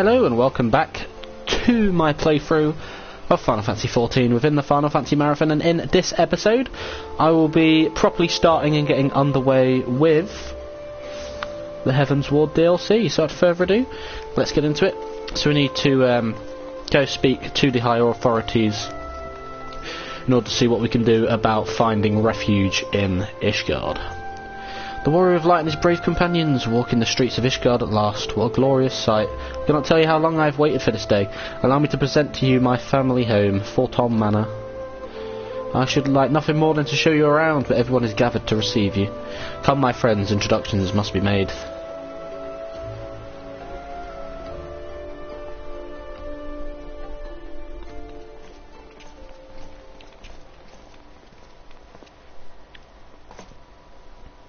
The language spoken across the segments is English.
Hello and welcome back to my playthrough of Final Fantasy XIV within the Final Fantasy Marathon, and in this episode I will be properly starting and getting underway with the Heavensward DLC. So without further ado, let's get into it. So we need to go speak to the higher authorities in order to see what we can do about finding refuge in Ishgard. The warrior of light and his brave companions walk in the streets of Ishgard at last. What a glorious sight. I cannot tell you how long I have waited for this day. Allow me to present to you my family home, Fortom Manor. I should like nothing more than to show you around, but everyone is gathered to receive you. Come, my friends, introductions must be made.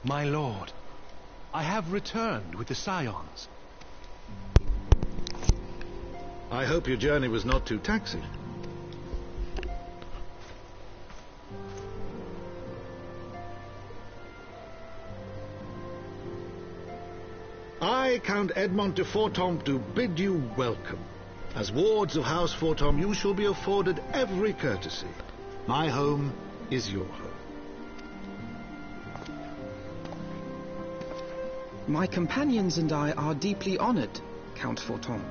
My lord, I have returned with the Scions. I hope your journey was not too taxing. I, Count Edmond de Fortom, do bid you welcome. As wards of House Fortom, you shall be afforded every courtesy. My home is your home. My companions and I are deeply honored, Count Fortom.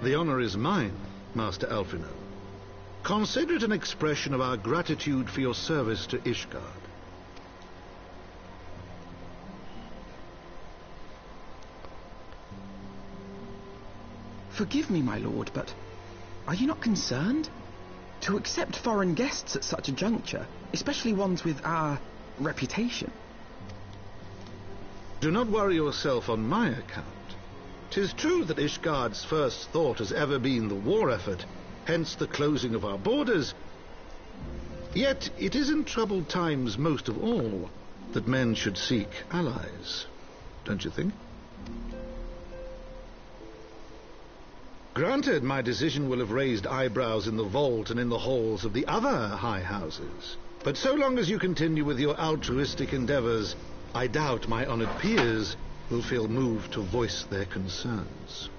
The honor is mine, Master Alphino. Consider it an expression of our gratitude for your service to Ishgard. Forgive me, my lord, but are you not concerned? To accept foreign guests at such a juncture, especially ones with our reputation. Do not worry yourself on my account. 'Tis true that Ishgard's first thought has ever been the war effort, hence the closing of our borders. Yet it is in troubled times most of all that men should seek allies, don't you think? Granted, my decision will have raised eyebrows in the vault and in the halls of the other high houses, but so long as you continue with your altruistic endeavors, I doubt my honored peers will feel moved to voice their concerns.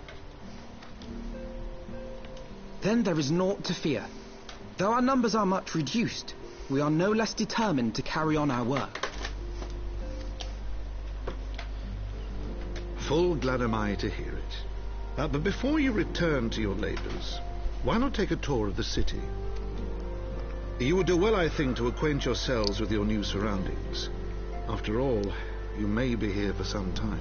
Then there is naught to fear. Though our numbers are much reduced, we are no less determined to carry on our work. Full glad am I to hear it. But before you return to your labors, why not take a tour of the city? You would do well, I think, to acquaint yourselves with your new surroundings. After all, you may be here for some time.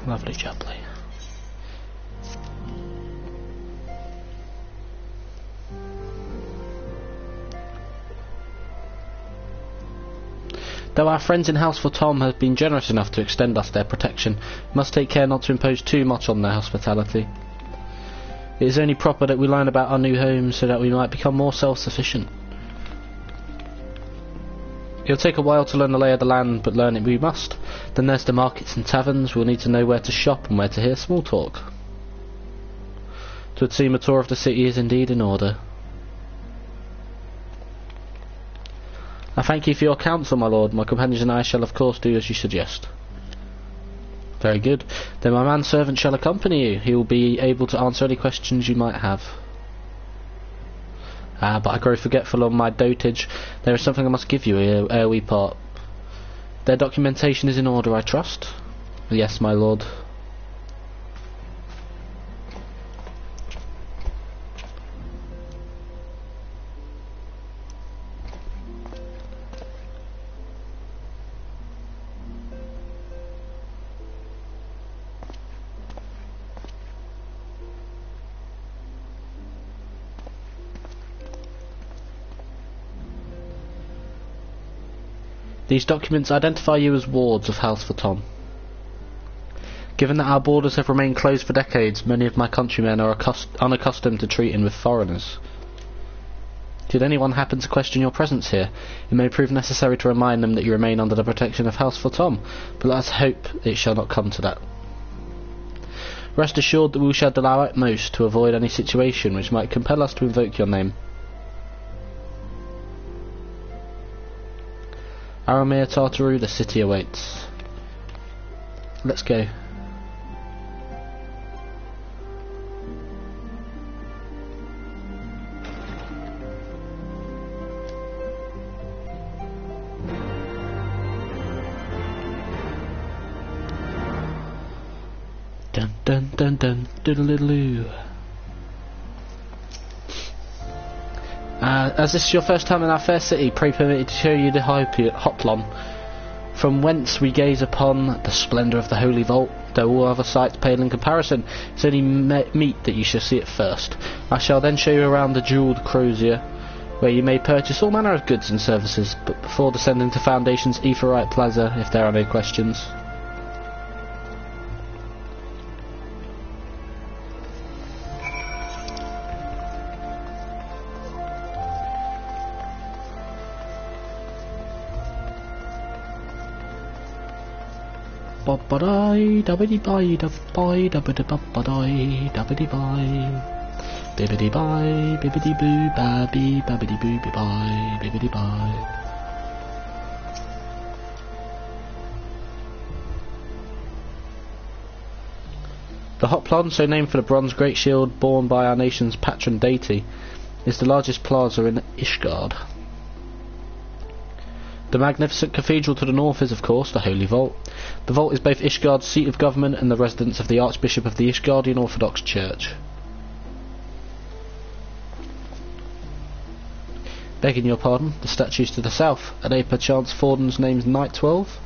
Lovely jubbly. Though our friends in House Fortom have been generous enough to extend us their protection, we must take care not to impose too much on their hospitality. It is only proper that we learn about our new home so that we might become more self-sufficient. It'll take a while to learn the lay of the land, but learn it we must. Then there's the markets and taverns. We'll need to know where to shop and where to hear small talk. It would seem a tour of the city is indeed in order. I thank you for your counsel, my lord. My companions and I shall of course do as you suggest. Very good. Then my manservant shall accompany you. He will be able to answer any questions you might have. But I grow forgetful on my dotage. There is something I must give you ere we part. Their documentation is in order, I trust? Yes, my lord. These documents identify you as wards of House Fortom. Given that our borders have remained closed for decades, many of my countrymen are unaccustomed to treating with foreigners. Should anyone happen to question your presence here, it may prove necessary to remind them that you remain under the protection of House Fortom, but let us hope it shall not come to that. Rest assured that we shall do our utmost to avoid any situation which might compel us to invoke your name. Aramir Tartaru, the city awaits. Let's go. Dun dun dun dun doodle-doodle-oo. As this is your first time in our fair city, pray permit me to show you the Hoplon, from whence we gaze upon the splendour of the Holy Vault. Though all other sights pale in comparison, it's only meet that you shall see it first. I shall then show you around the jewelled crozier, where you may purchase all manner of goods and services, but before descending to Foundation's Aetheryte Plaza, if there are no questions. Ba-ba-dai, da-ba-dee-bye, da-bye, da-ba-da-ba-ba-dai, da-ba-dee-bye. Bibbidi-bye, bibbidi-boo, babby, babbidi-boo-bye, bibbidi-bye. The Hoplon, so named for the bronze great shield borne by our nation's patron deity, is the largest plaza in Ishgard. The magnificent cathedral to the north is, of course, the Holy Vault. The Vault is both Ishgard's seat of government and the residence of the Archbishop of the Ishgardian Orthodox Church. Begging your pardon, the statues to the south. Are they perchance Forden's name's Knight 12?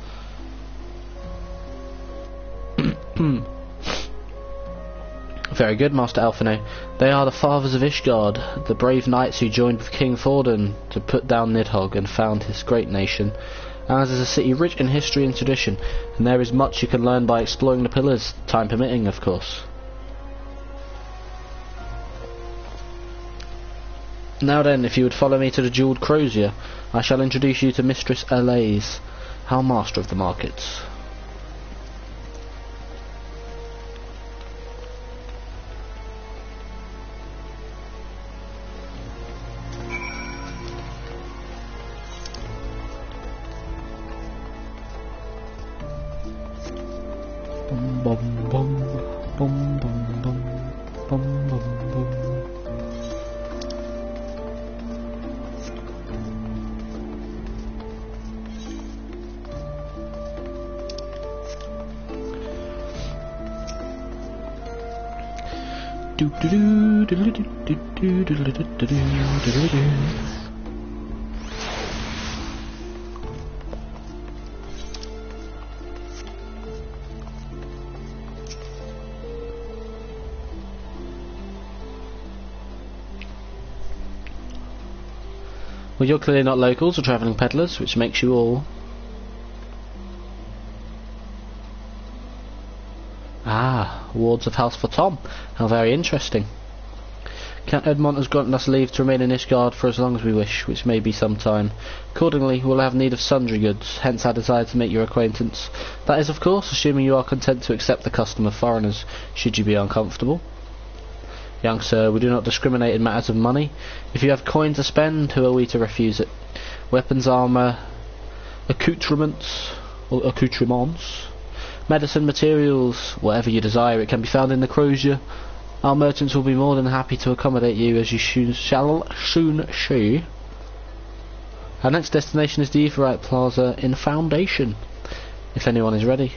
Very good, Master Alphino. They are the fathers of Ishgard, the brave knights who joined with King Forden to put down Nidhogg and found his great nation. Ours is a city rich in history and tradition, and there is much you can learn by exploring the pillars, time permitting, of course. Now then, if you would follow me to the jewelled crozier, I shall introduce you to Mistress Alaise, our master of the markets. Bum bum bum bum bum bum bum bum. Do do do do do do do do do do do do. Well, you're clearly not locals or travelling peddlers, which makes you all... Ah, wards of House for Tom. How very interesting. Count Edmond has granted us leave to remain in Ishgard for as long as we wish, which may be some time. Accordingly, we'll have need of sundry goods, hence our desire to make your acquaintance. That is, of course, assuming you are content to accept the custom of foreigners, should you be uncomfortable. Young sir, we do not discriminate in matters of money. If you have coin to spend, who are we to refuse it? Weapons, armour, accoutrements, medicine, materials, whatever you desire, it can be found in the crozier. Our merchants will be more than happy to accommodate you, as you shall soon see. Our next destination is the Aetheryte Plaza in Foundation, if anyone is ready.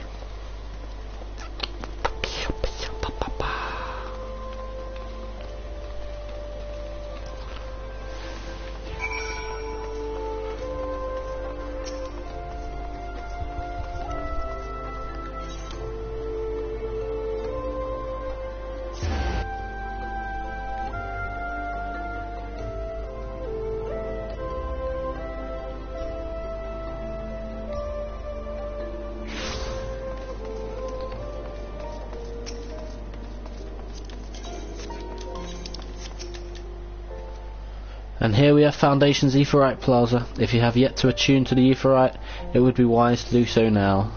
And here we have Foundation's Aetheryte Plaza. If you have yet to attune to the Aetheryte, it would be wise to do so now.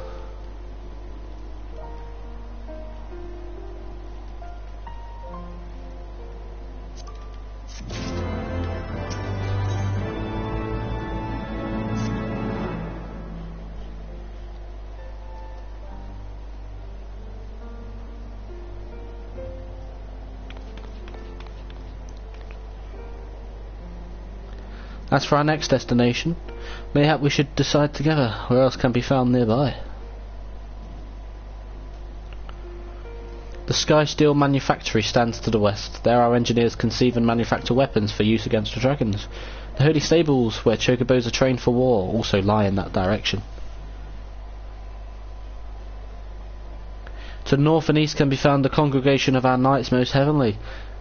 As for our next destination, mayhap we should decide together where else can be found nearby. The Sky Steel Manufactory stands to the west. There our engineers conceive and manufacture weapons for use against the dragons. The Holy Stables, where chocobos are trained for war, also lie in that direction. To the north and east can be found the congregation of our knights most heavenly,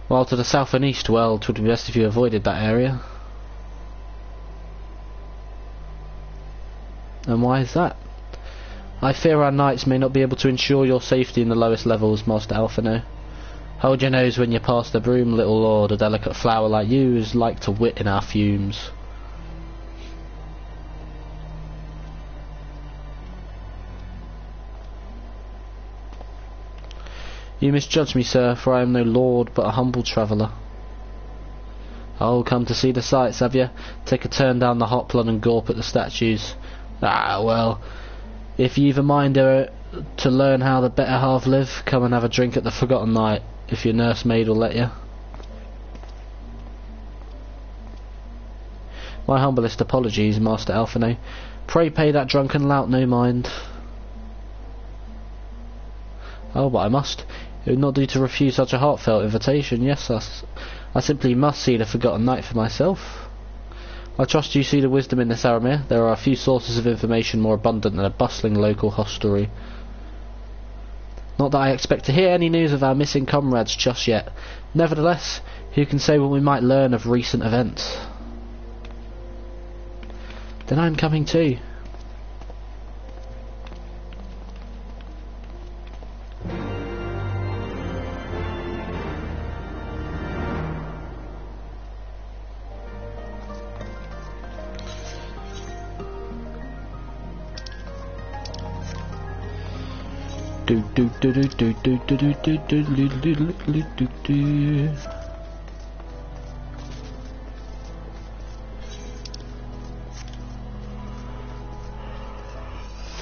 while to the south and east, well, it would be best if you avoided that area. And why is that? I fear our knights may not be able to ensure your safety in the lowest levels, Master Alphino. Hold your nose when you pass the broom, little lord. A delicate flower like you is like to wit in our fumes. You misjudge me, sir, for I am no lord, but a humble traveller. Oh, come to see the sights, have you? Take a turn down the hopland and gawp at the statues. Ah, well, if you've a mind to learn how the better half live, come and have a drink at the Forgotten Knight, if your nursemaid will let you. My humblest apologies, Master Alphino. Pray pay that drunken lout no mind. Oh, but I must. It would not do to refuse such a heartfelt invitation. Yes, I simply must see the Forgotten Knight for myself. I trust you see the wisdom in this, Aramir. There are a few sources of information more abundant than a bustling local hostelry. Not that I expect to hear any news of our missing comrades just yet. Nevertheless, who can say what we might learn of recent events? Then I'm coming too.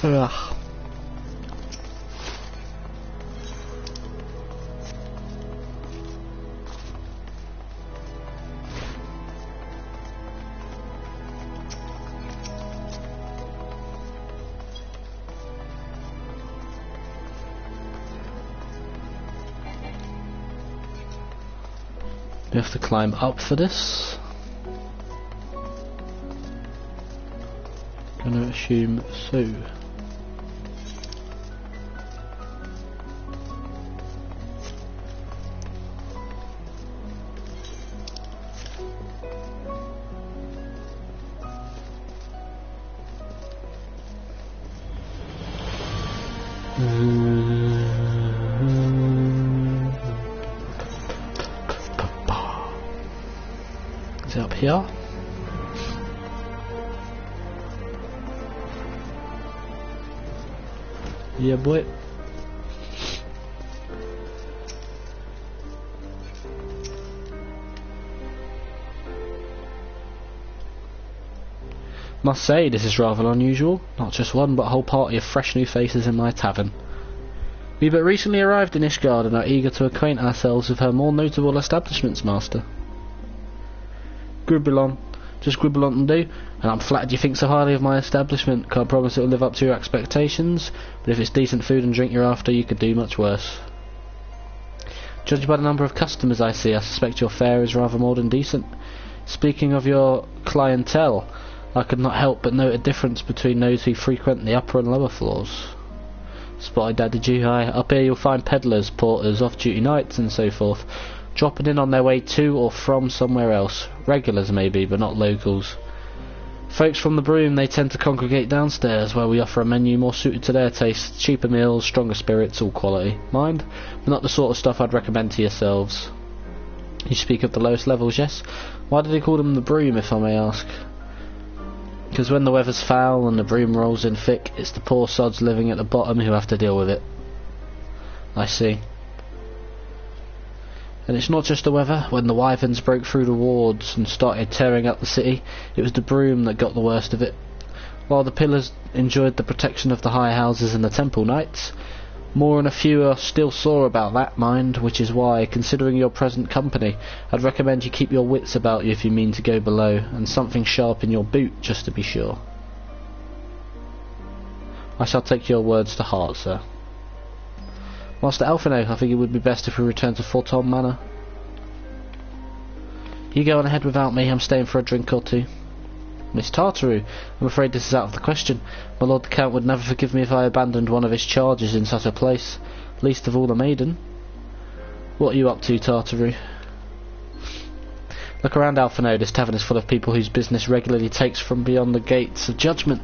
Ugh. We have to climb up for this. Gonna assume so. Is it up here? Yeah, boy. Must say, this is rather unusual. Not just one, but a whole party of fresh new faces in my tavern. We but recently arrived in Ishgard and are eager to acquaint ourselves with her more notable establishments, Master. Gribble on. Just gribble on and do. And I'm flattered you think so highly of my establishment. Can't promise it'll live up to your expectations, but if it's decent food and drink you're after, you could do much worse. Judged by the number of customers I see, I suspect your fare is rather more than decent. Speaking of your clientele, I could not help but note a difference between those who frequent the upper and lower floors. Spotted that, did you? Aye. Up here you'll find peddlers, porters, off-duty knights and so forth, dropping in on their way to or from somewhere else. Regulars maybe, but not locals. Folks from the Broom, they tend to congregate downstairs, where we offer a menu more suited to their tastes, cheaper meals, stronger spirits, all quality. Mind, but not the sort of stuff I'd recommend to yourselves. You speak of the lowest levels, yes? Why do they call them the Broom, if I may ask? Because when the weather's foul and the broom rolls in thick, it's the poor sods living at the bottom who have to deal with it. I see. And it's not just the weather. When the wyverns broke through the wards and started tearing up the city, it was the broom that got the worst of it. While the pillars enjoyed the protection of the high houses and the temple knights, More and a few are still sore about that, mind, which is why, considering your present company, I'd recommend you keep your wits about you if you mean to go below, and something sharp in your boot, just to be sure. I shall take your words to heart, sir. Master Alphino, I think it would be best if we return to Forton Manor. You go on ahead without me, I'm staying for a drink or two. Miss Tartaru, I'm afraid this is out of the question. My Lord the Count would never forgive me if I abandoned one of his charges in such a place, least of all the maiden. What are you up to, Tartaru? Look around, Alphino. This tavern is full of people whose business regularly takes from beyond the gates of judgment.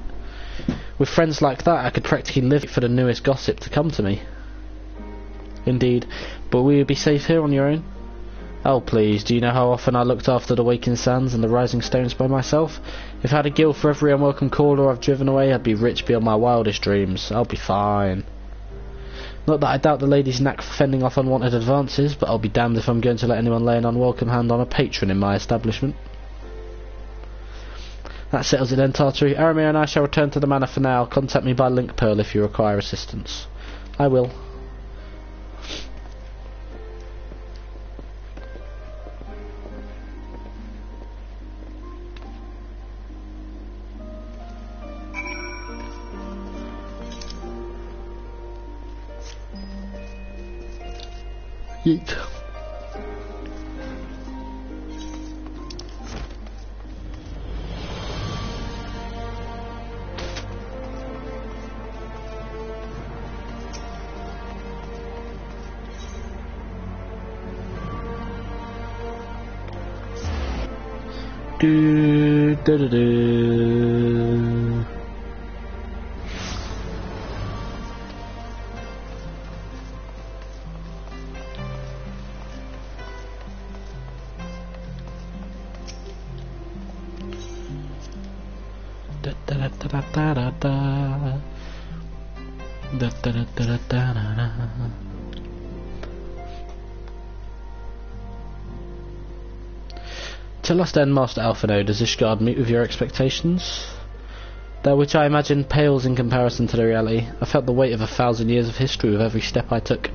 With friends like that, I could practically live for the newest gossip to come to me. Indeed, but will you be safe here on your own? Oh please, do you know how often I looked after the waking sands and the rising stones by myself? If I had a guild for every unwelcome caller I've driven away, I'd be rich beyond my wildest dreams. I'll be fine. Not that I doubt the lady's knack for fending off unwanted advances, but I'll be damned if I'm going to let anyone lay an unwelcome hand on a patron in my establishment. That settles it then, Tartaru. Aramir and I shall return to the manor for now. Contact me by link pearl if you require assistance. I will. Yeet. Do do do do. Da da da da da da da da da da da da. Tell us then, Master Alphino, does Ishgard meet with your expectations? That which I imagine pales in comparison to the reality. I felt the weight of 1,000 years of history with every step I took,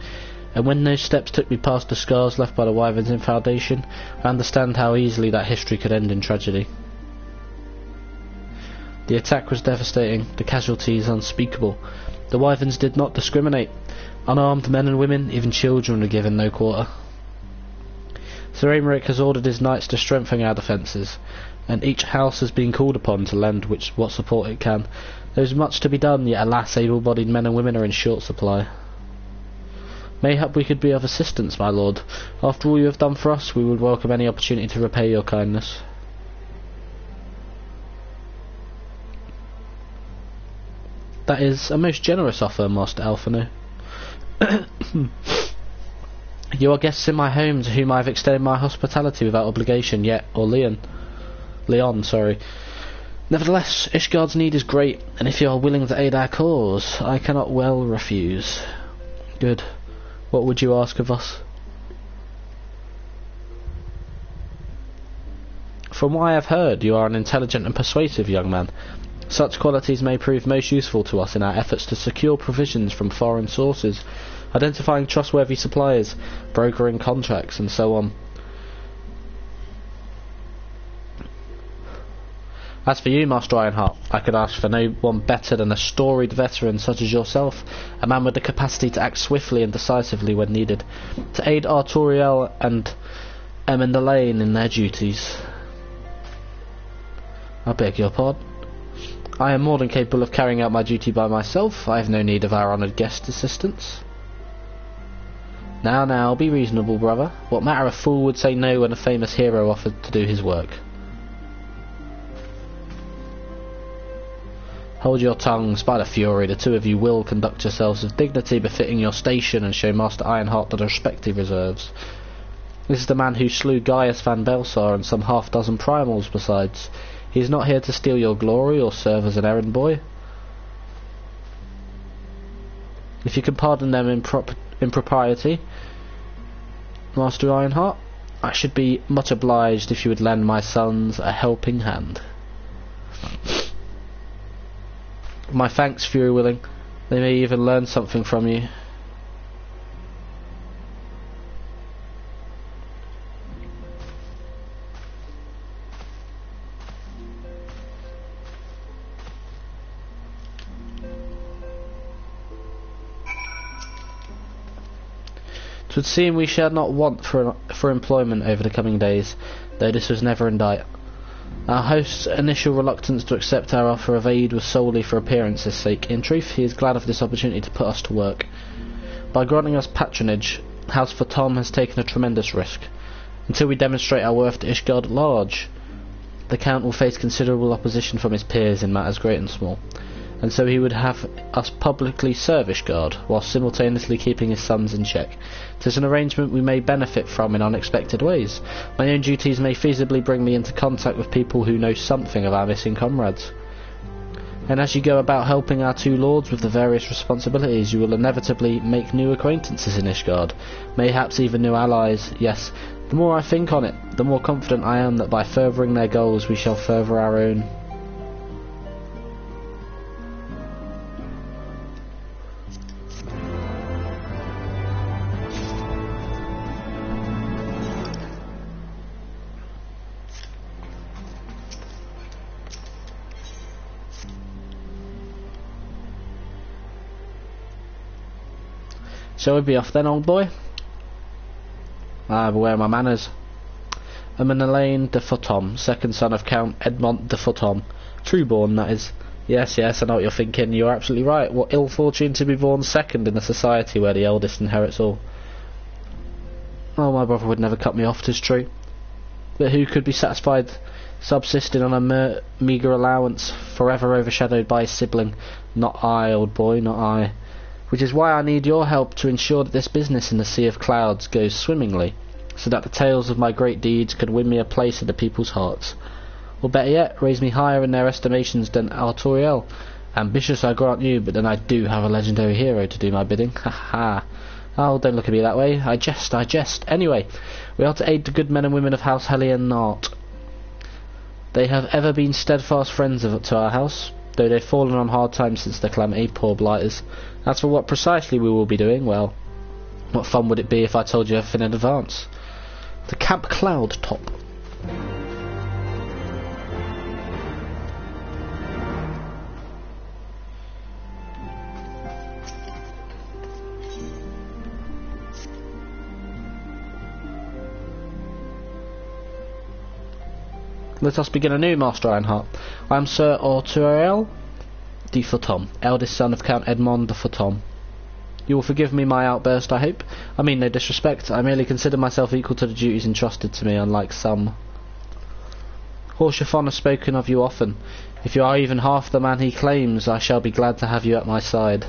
and when those steps took me past the scars left by the Wyverns in Foundation, I understand how easily that history could end in tragedy. The attack was devastating, the casualties unspeakable. The Wyverns did not discriminate. Unarmed men and women, even children, were given no quarter. Sir Aymeric has ordered his knights to strengthen our defences, and each house has been called upon to lend what support it can. There is much to be done, yet alas, able-bodied men and women are in short supply. Mayhap we could be of assistance, my lord. After all you have done for us, we would welcome any opportunity to repay your kindness. That is a most generous offer, Master Alphino. You are guests in my home to whom I have extended my hospitality without obligation yet, or Leon, sorry. Nevertheless, Ishgard's need is great, and if you are willing to aid our cause, I cannot well refuse. Good. What would you ask of us? From what I have heard, you are an intelligent and persuasive young man. Such qualities may prove most useful to us in our efforts to secure provisions from foreign sources, identifying trustworthy suppliers, brokering contracts, and so on. As for you, Master Ironheart, I could ask for no one better than a storied veteran such as yourself, a man with the capacity to act swiftly and decisively when needed, to aid Arturiel and Emendelaine in their duties. I beg your pardon. I am more than capable of carrying out my duty by myself. I have no need of our honoured guest's assistance. Now, be reasonable, brother. What matter a fool would say no when a famous hero offered to do his work? Hold your tongues, by the fury, the two of you will conduct yourselves with dignity befitting your station and show Master Ironheart the respect he reserves. This is the man who slew Gaius van Belsar and some half-dozen primals besides. He is not here to steal your glory or serve as an errand boy. If you can pardon them impropriety, Master Ironheart, I should be much obliged if you would lend my sons a helping hand. My thanks, Fury Willing. They may even learn something from you. 'Twould seem we shall not want for employment over the coming days, though this was never in doubt. Our host's initial reluctance to accept our offer of aid was solely for appearance's sake. In truth, he is glad of this opportunity to put us to work. By granting us patronage, House for Tom has taken a tremendous risk. Until we demonstrate our worth to Ishgard at large, the Count will face considerable opposition from his peers in matters great and small, and so he would have us publicly serve Ishgard, while simultaneously keeping his sons in check. 'Tis an arrangement we may benefit from in unexpected ways. My own duties may feasibly bring me into contact with people who know something of our missing comrades. And as you go about helping our two lords with the various responsibilities, you will inevitably make new acquaintances in Ishgard, mayhaps even new allies. Yes, the more I think on it, the more confident I am that by furthering their goals we shall further our own. Shall we be off then, old boy? Beware my manners. Elaine de Fautom, second son of Count Edmond de Fautom. Trueborn, that is. Yes, I know what you're thinking. You're absolutely right. What ill fortune to be born second in a society where the eldest inherits all. Oh, my brother would never cut me off, 'tis true. But who could be satisfied subsisting on a meagre allowance, forever overshadowed by his sibling? Not I, old boy, not I. Which is why I need your help to ensure that this business in the Sea of Clouds goes swimmingly, so that the tales of my great deeds could win me a place in the people's hearts. Or better yet, raise me higher in their estimations than Artoriel. Ambitious, I grant you, but then I do have a legendary hero to do my bidding. Ha ha. Oh, don't look at me that way. I jest. Anyway, we are to aid the good men and women of House Hellion-Nart. They have ever been steadfast friends to our house, though they've fallen on hard times since the calamity, poor blighters. As for what precisely we will be doing, well, what fun would it be if I told you everything in advance? The Camp Cloud Top. Let us begin anew, Master Ironheart. I am Sir Artoriel de Fautom, eldest son of Count Edmond de Fautom. You will forgive me my outburst, I hope. I mean no disrespect. I merely consider myself equal to the duties entrusted to me, unlike some. Horsefon has spoken of you often. If you are even half the man he claims, I shall be glad to have you at my side.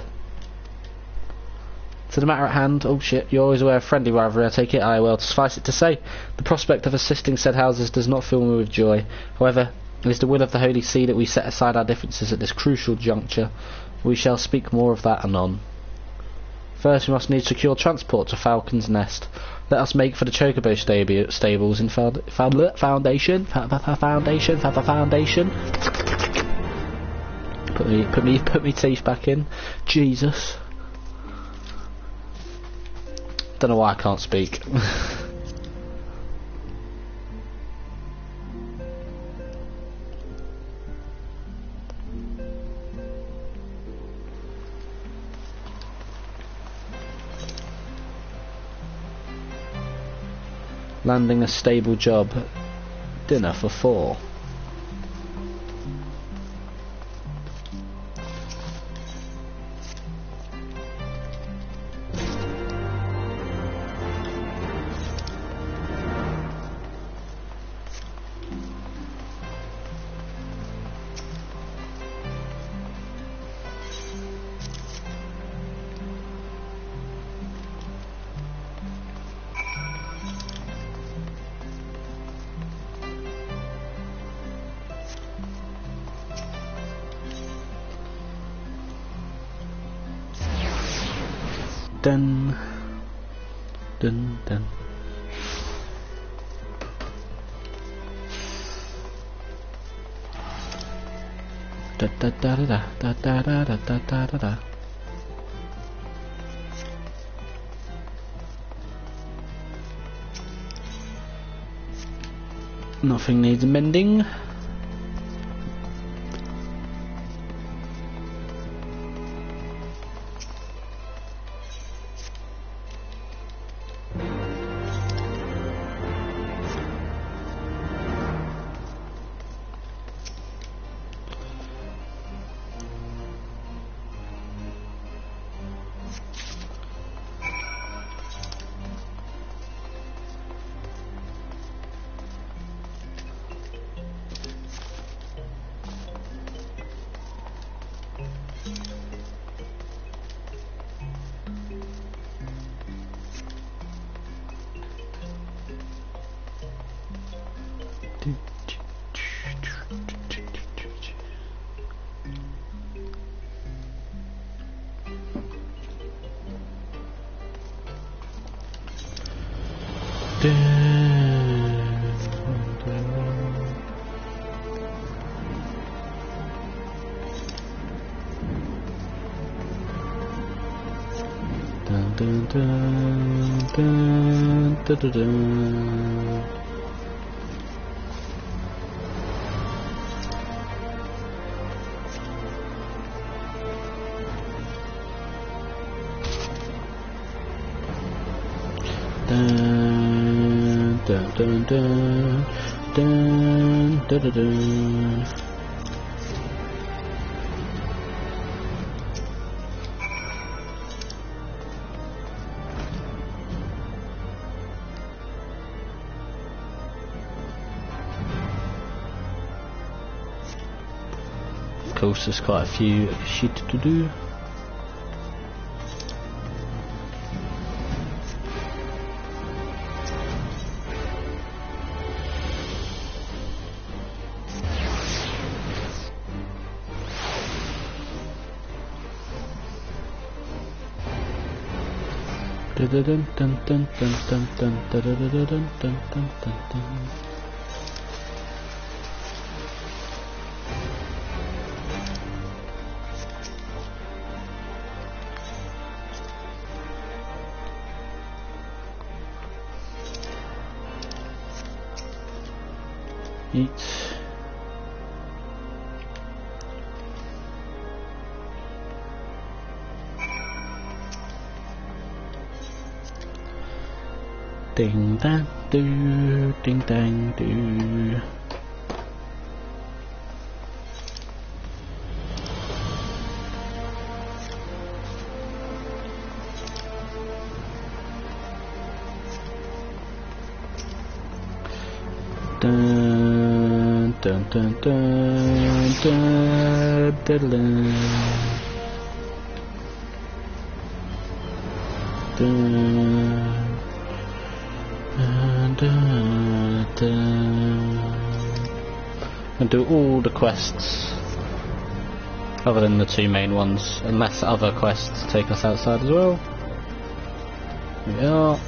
To the matter at hand, oh shit, you're always aware of friendly rivalry, I take it. Aye, well, suffice it to say, the prospect of assisting said houses does not fill me with joy. However, it is the will of the Holy See that we set aside our differences at this crucial juncture. We shall speak more of that anon. First, we must need secure transport to Falcon's Nest. Let us make for the Chocobo stables in Foundation. Put me teeth back in. Jesus. Don't know why I can't speak. Landing a stable job. Dinner for 4. Dun dun dun. Da da da da da da da da da da da da. Nothing needs mending. Of course, there's quite a few shit to do. Eat. Ding dang do, ding dang do. Dun dun dun dun dun dun dun dun. And do all the quests other than the two main ones, unless other quests take us outside as well. Here we are.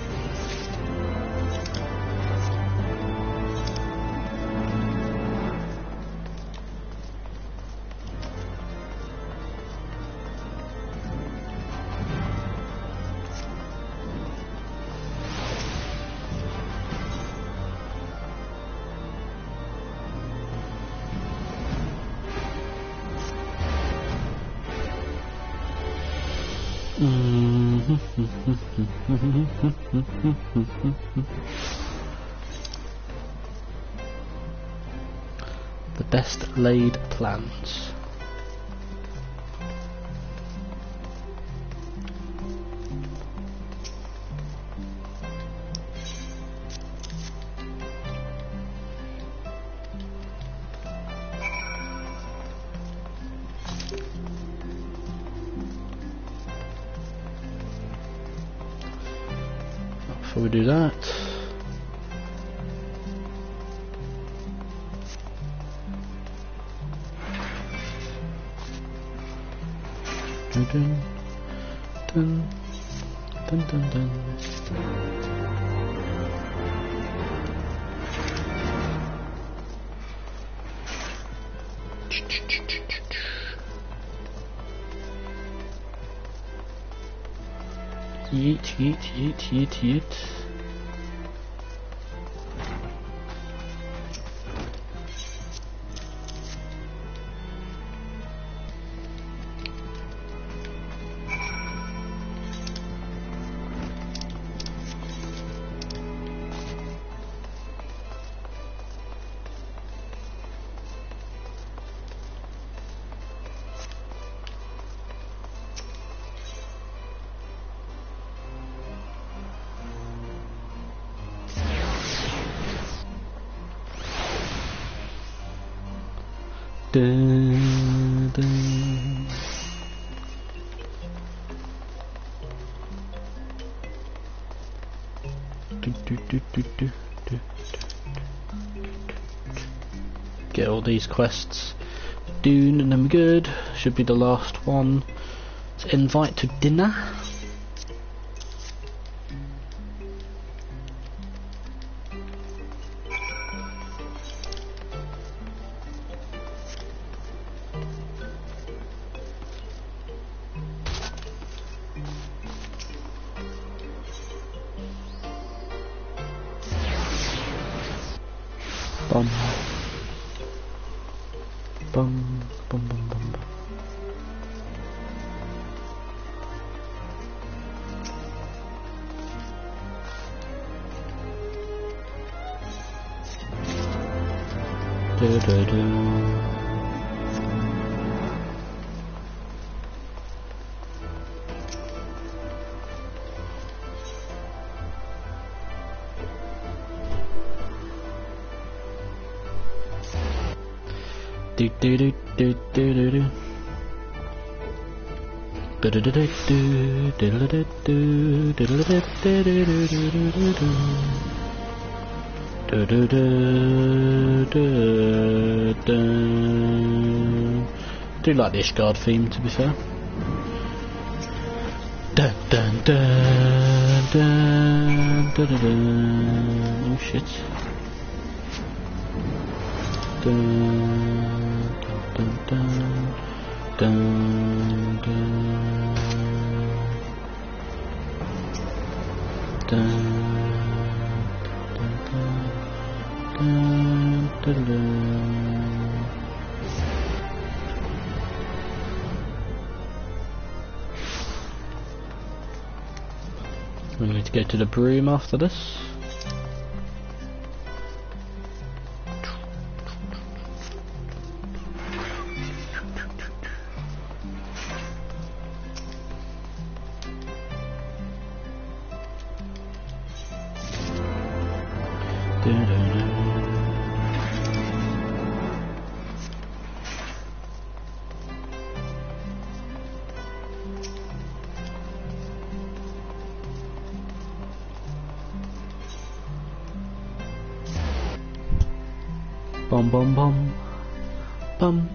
The best laid plans. Before we do that, dun dun dun dun dun dun. Yeet, yeet, yeet, yeet, yeet. Dun, dun. Get all these quests done and I'm good. Should be the last one. It's invite to dinner. Bum. Bum, bum, bum, bum, bum. Do, do, do. Do do do do do do do. Do do do do do do do do do do do do do do do do. Do like the Ishgard theme, to be fair. Dun dun dun dun dun dun dun. Oh shit. Dun. Dun, dun, dun, dun, dun, dun, dun, dun. We need to go to the broom after this. Bum bum bum bum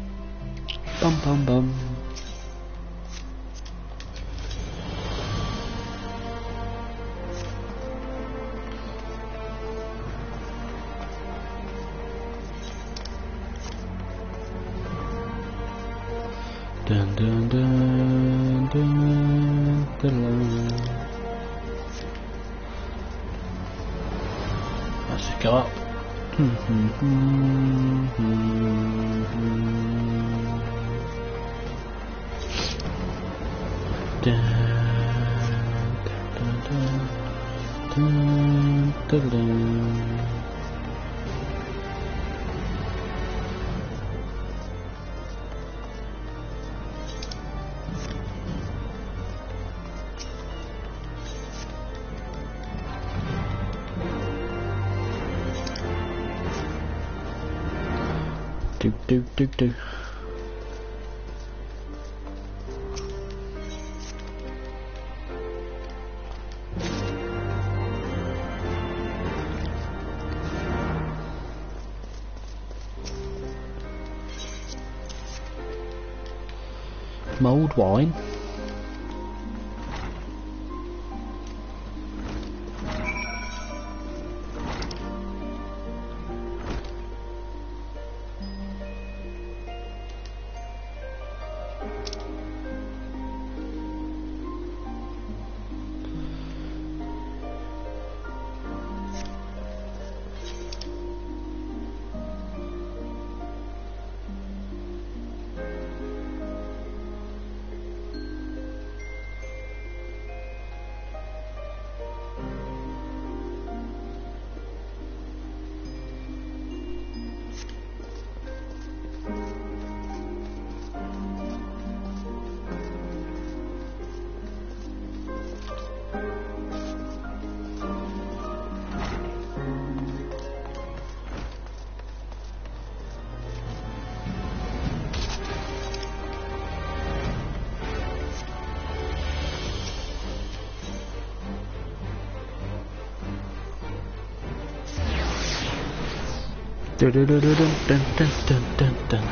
bum bum bum. Dun dun dun dun dun. Let's just go up. Dun, dun, dun, dun, dun, dun. Do. Mulled wine. Dun, dun, dun, dun, dun, dun, dun, dun.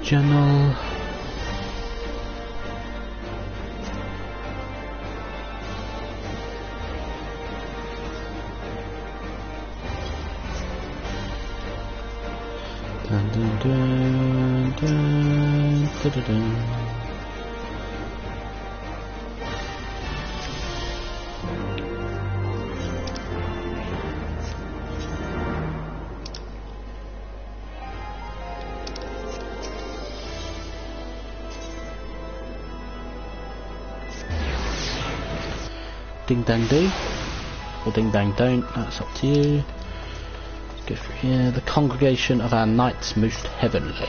General. Dun, dun, dun, dun, dun, dun, dun. Ding dang do, or ding dang don't, that's up to you. Let's go through here. The congregation of our knights most heavenly.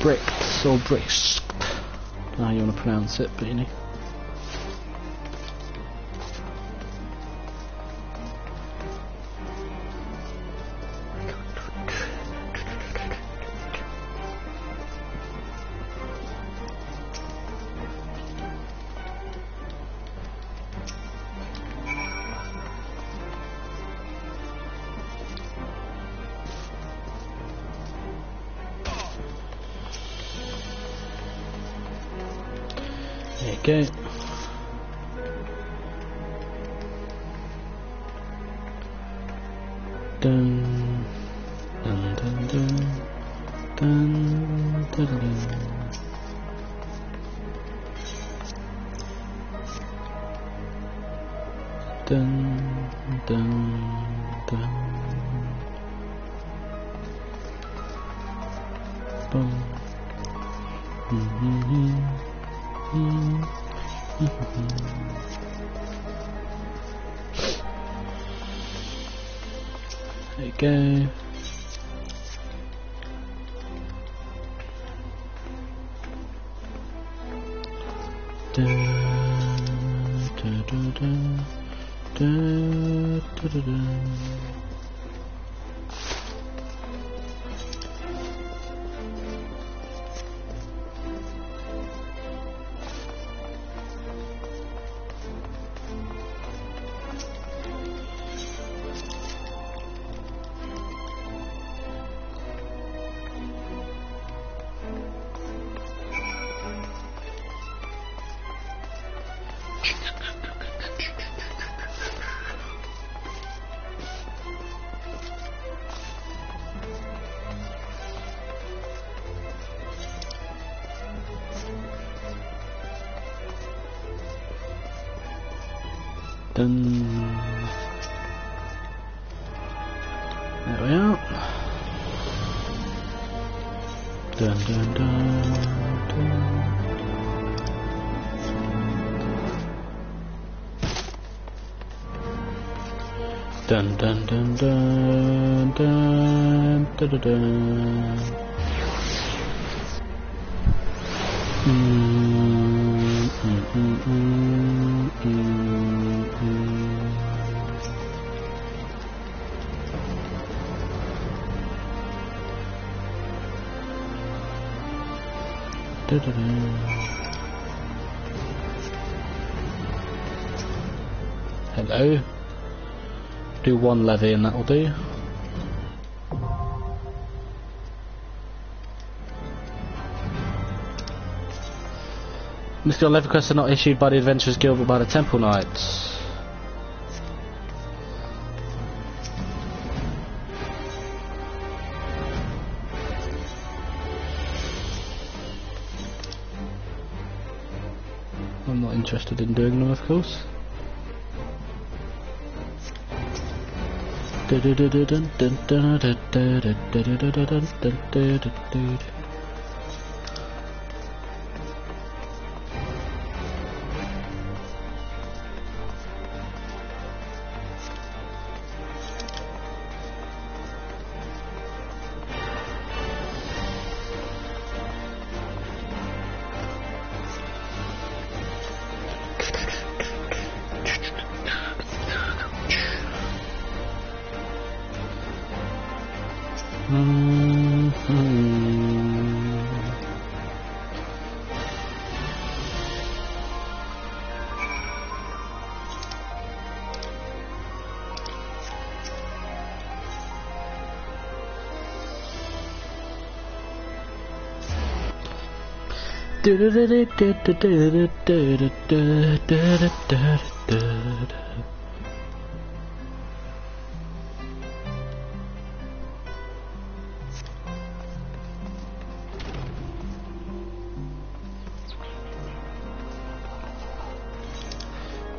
Bricks or bricks, I don't know how you want to pronounce it, but you know. There you go. Dun, dun, dun, dun, dun, dun, dun. Dun, dun, dun. Boom. There you go. Da, da, da, da, da, da, da, da. Dun. There we are. Dun dun dun dun. Dun dun dun dun dun dun dun dun. Hello. Do one levy and that'll do. Mystical levy quests are not issued by the Adventurers Guild but by the Temple Knights. I'm not interested in doing them, of course.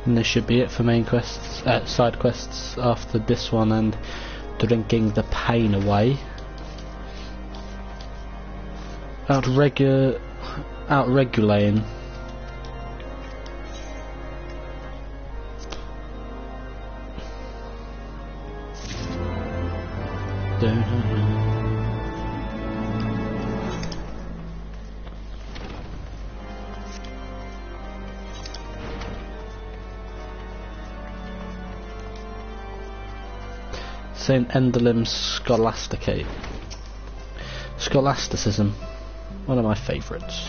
And this should be it for main quests, side quests after this one and drinking the pain away. Out-regulating. St. Enderlim's Scholasticism, one of my favourites.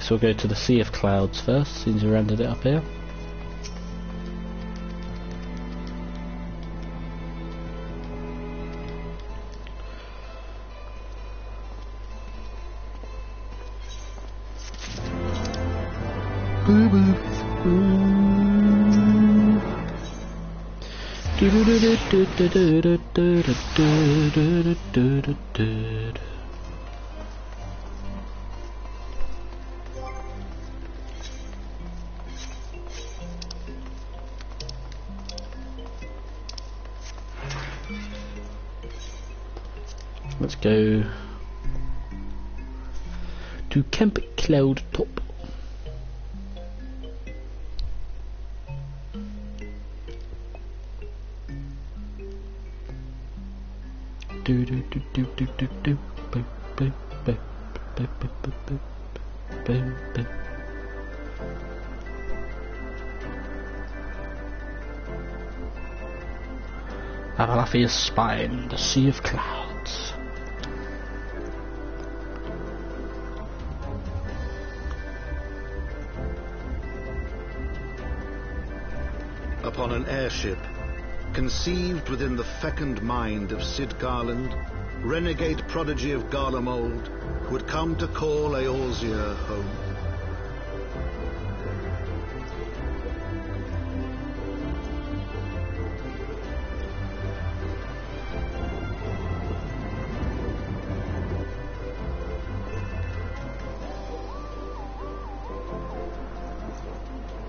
So we'll go to the Sea of Clouds first, since we rendered it up here. Let's go to Camp Cloud Top. Avalaphia's Spine, the Sea of Clouds. Upon an airship, conceived within the fecund mind of Cid Garland, renegade prodigy of Garlemald, who had come to call Eorzea home.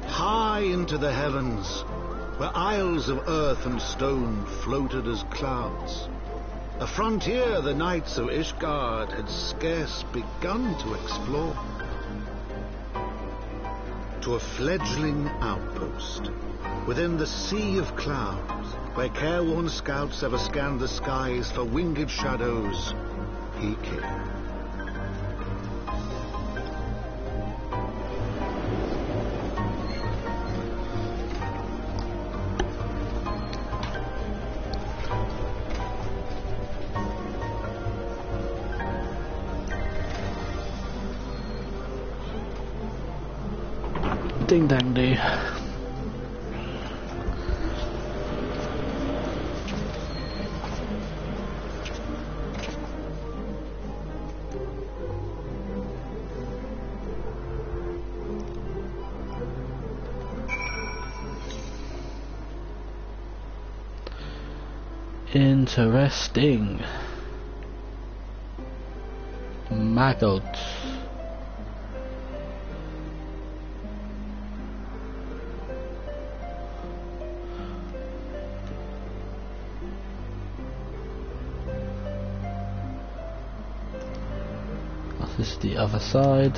High into the heavens, where isles of earth and stone floated as clouds, a frontier the knights of Ishgard had scarce begun to explore. To a fledgling outpost within the Sea of Clouds, where careworn scouts ever scanned the skies for winged shadows, he came. Ding dang dee. Interesting. Maggot. This is the other side.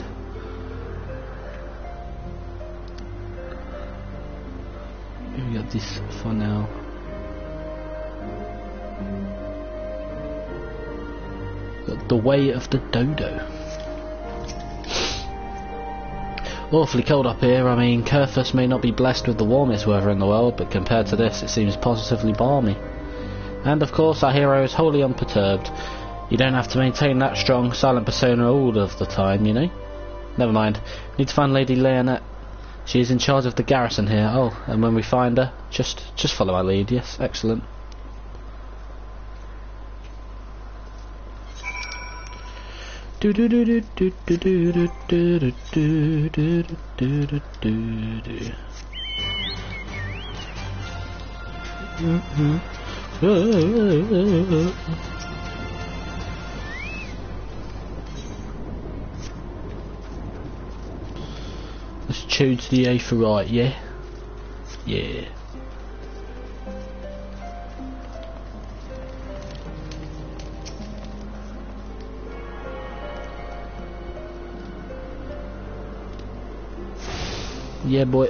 We got this for now. Got the way of the dodo. Awfully cold up here. I mean, Kurthus may not be blessed with the warmest weather in the world, but compared to this, it seems positively balmy. And of course, our hero is wholly unperturbed. You don't have to maintain that strong, silent persona all of the time, you know? Never mind. Need to find Lady Leonette. She is in charge of the garrison here. Oh, and when we find her, just follow my lead. Yes, excellent. Do do do do do do do do do do do do do do. Let's choose the A for right, yeah? Yeah. Yeah, boy.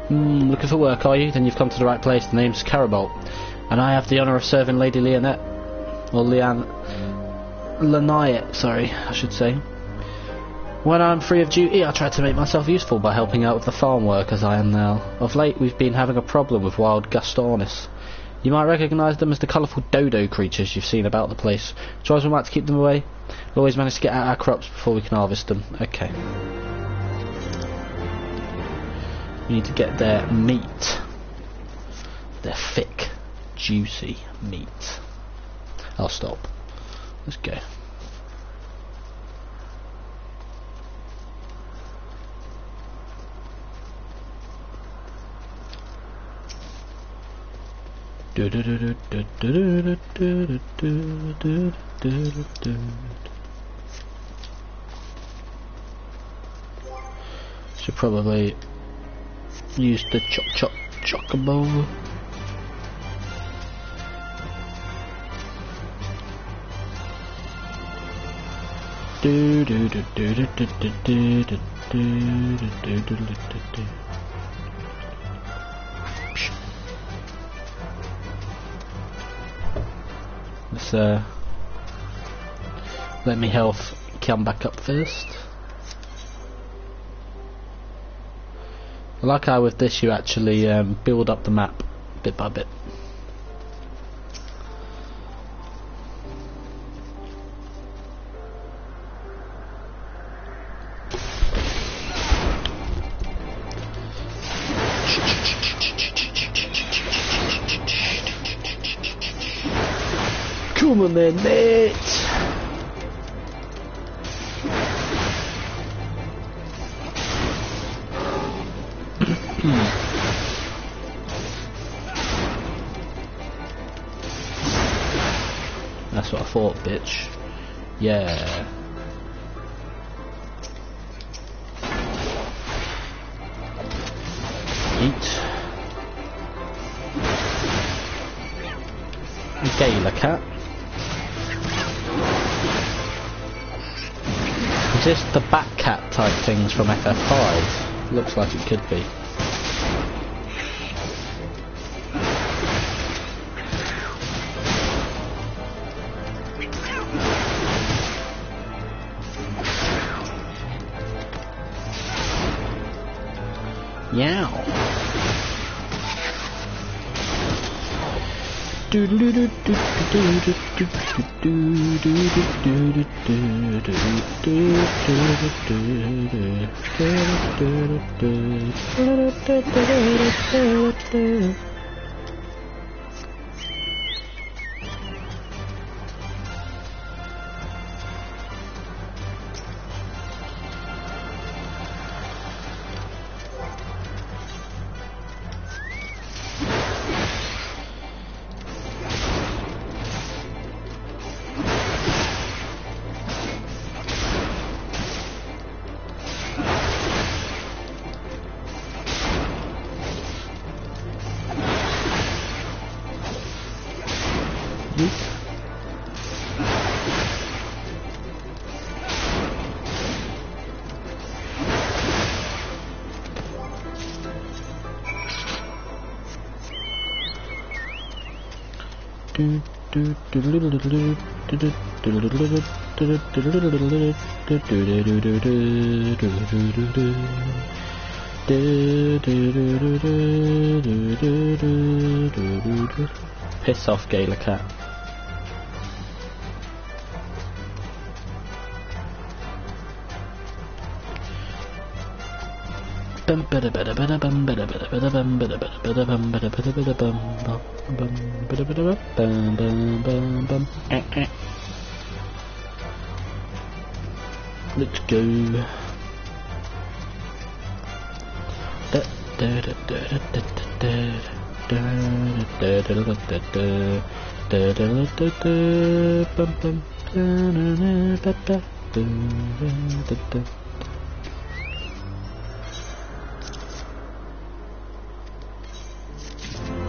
Looking for work, are you? Then you've come to the right place. The name's Carabolt, and I have the honour of serving Lady Leonette, or Leonette, sorry, I should say. When I'm free of duty, I try to make myself useful by helping out with the farm work as I am now. Of late, we've been having a problem with wild Gastornis. You might recognise them as the colourful dodo creatures you've seen about the place. Try as we might to keep them away. We always manage to get out our crops before we can harvest them. Okay. We need to get their meat. Their thick, juicy meat. I'll stop. Let's go. Should probably use the chocobo. Let's let me health come back up first. I like how with this you actually build up the map bit by bit. Come on then, mate! That's what I thought, bitch. Yeah. Eat. Gala cat. Is this the bat cat type things from FF5? Looks like it could be. Yow. Piss off, Gala Cat. Let's go.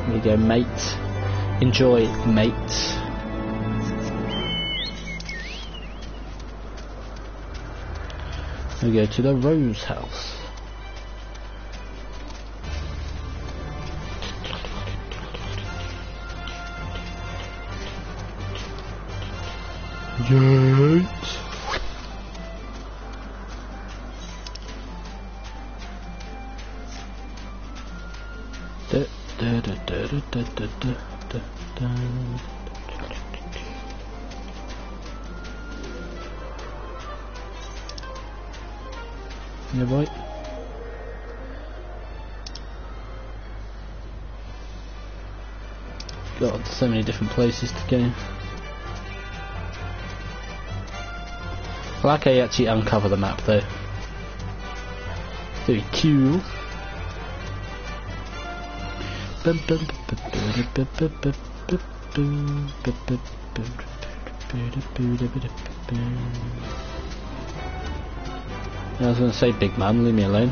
There you go, mate. Enjoy, mate. We go to the Rose House. Yes. Yeah, boy. God, so many different places to go. I like how you actually uncover the map though. Very cool. I was going to say, big man, leave me alone.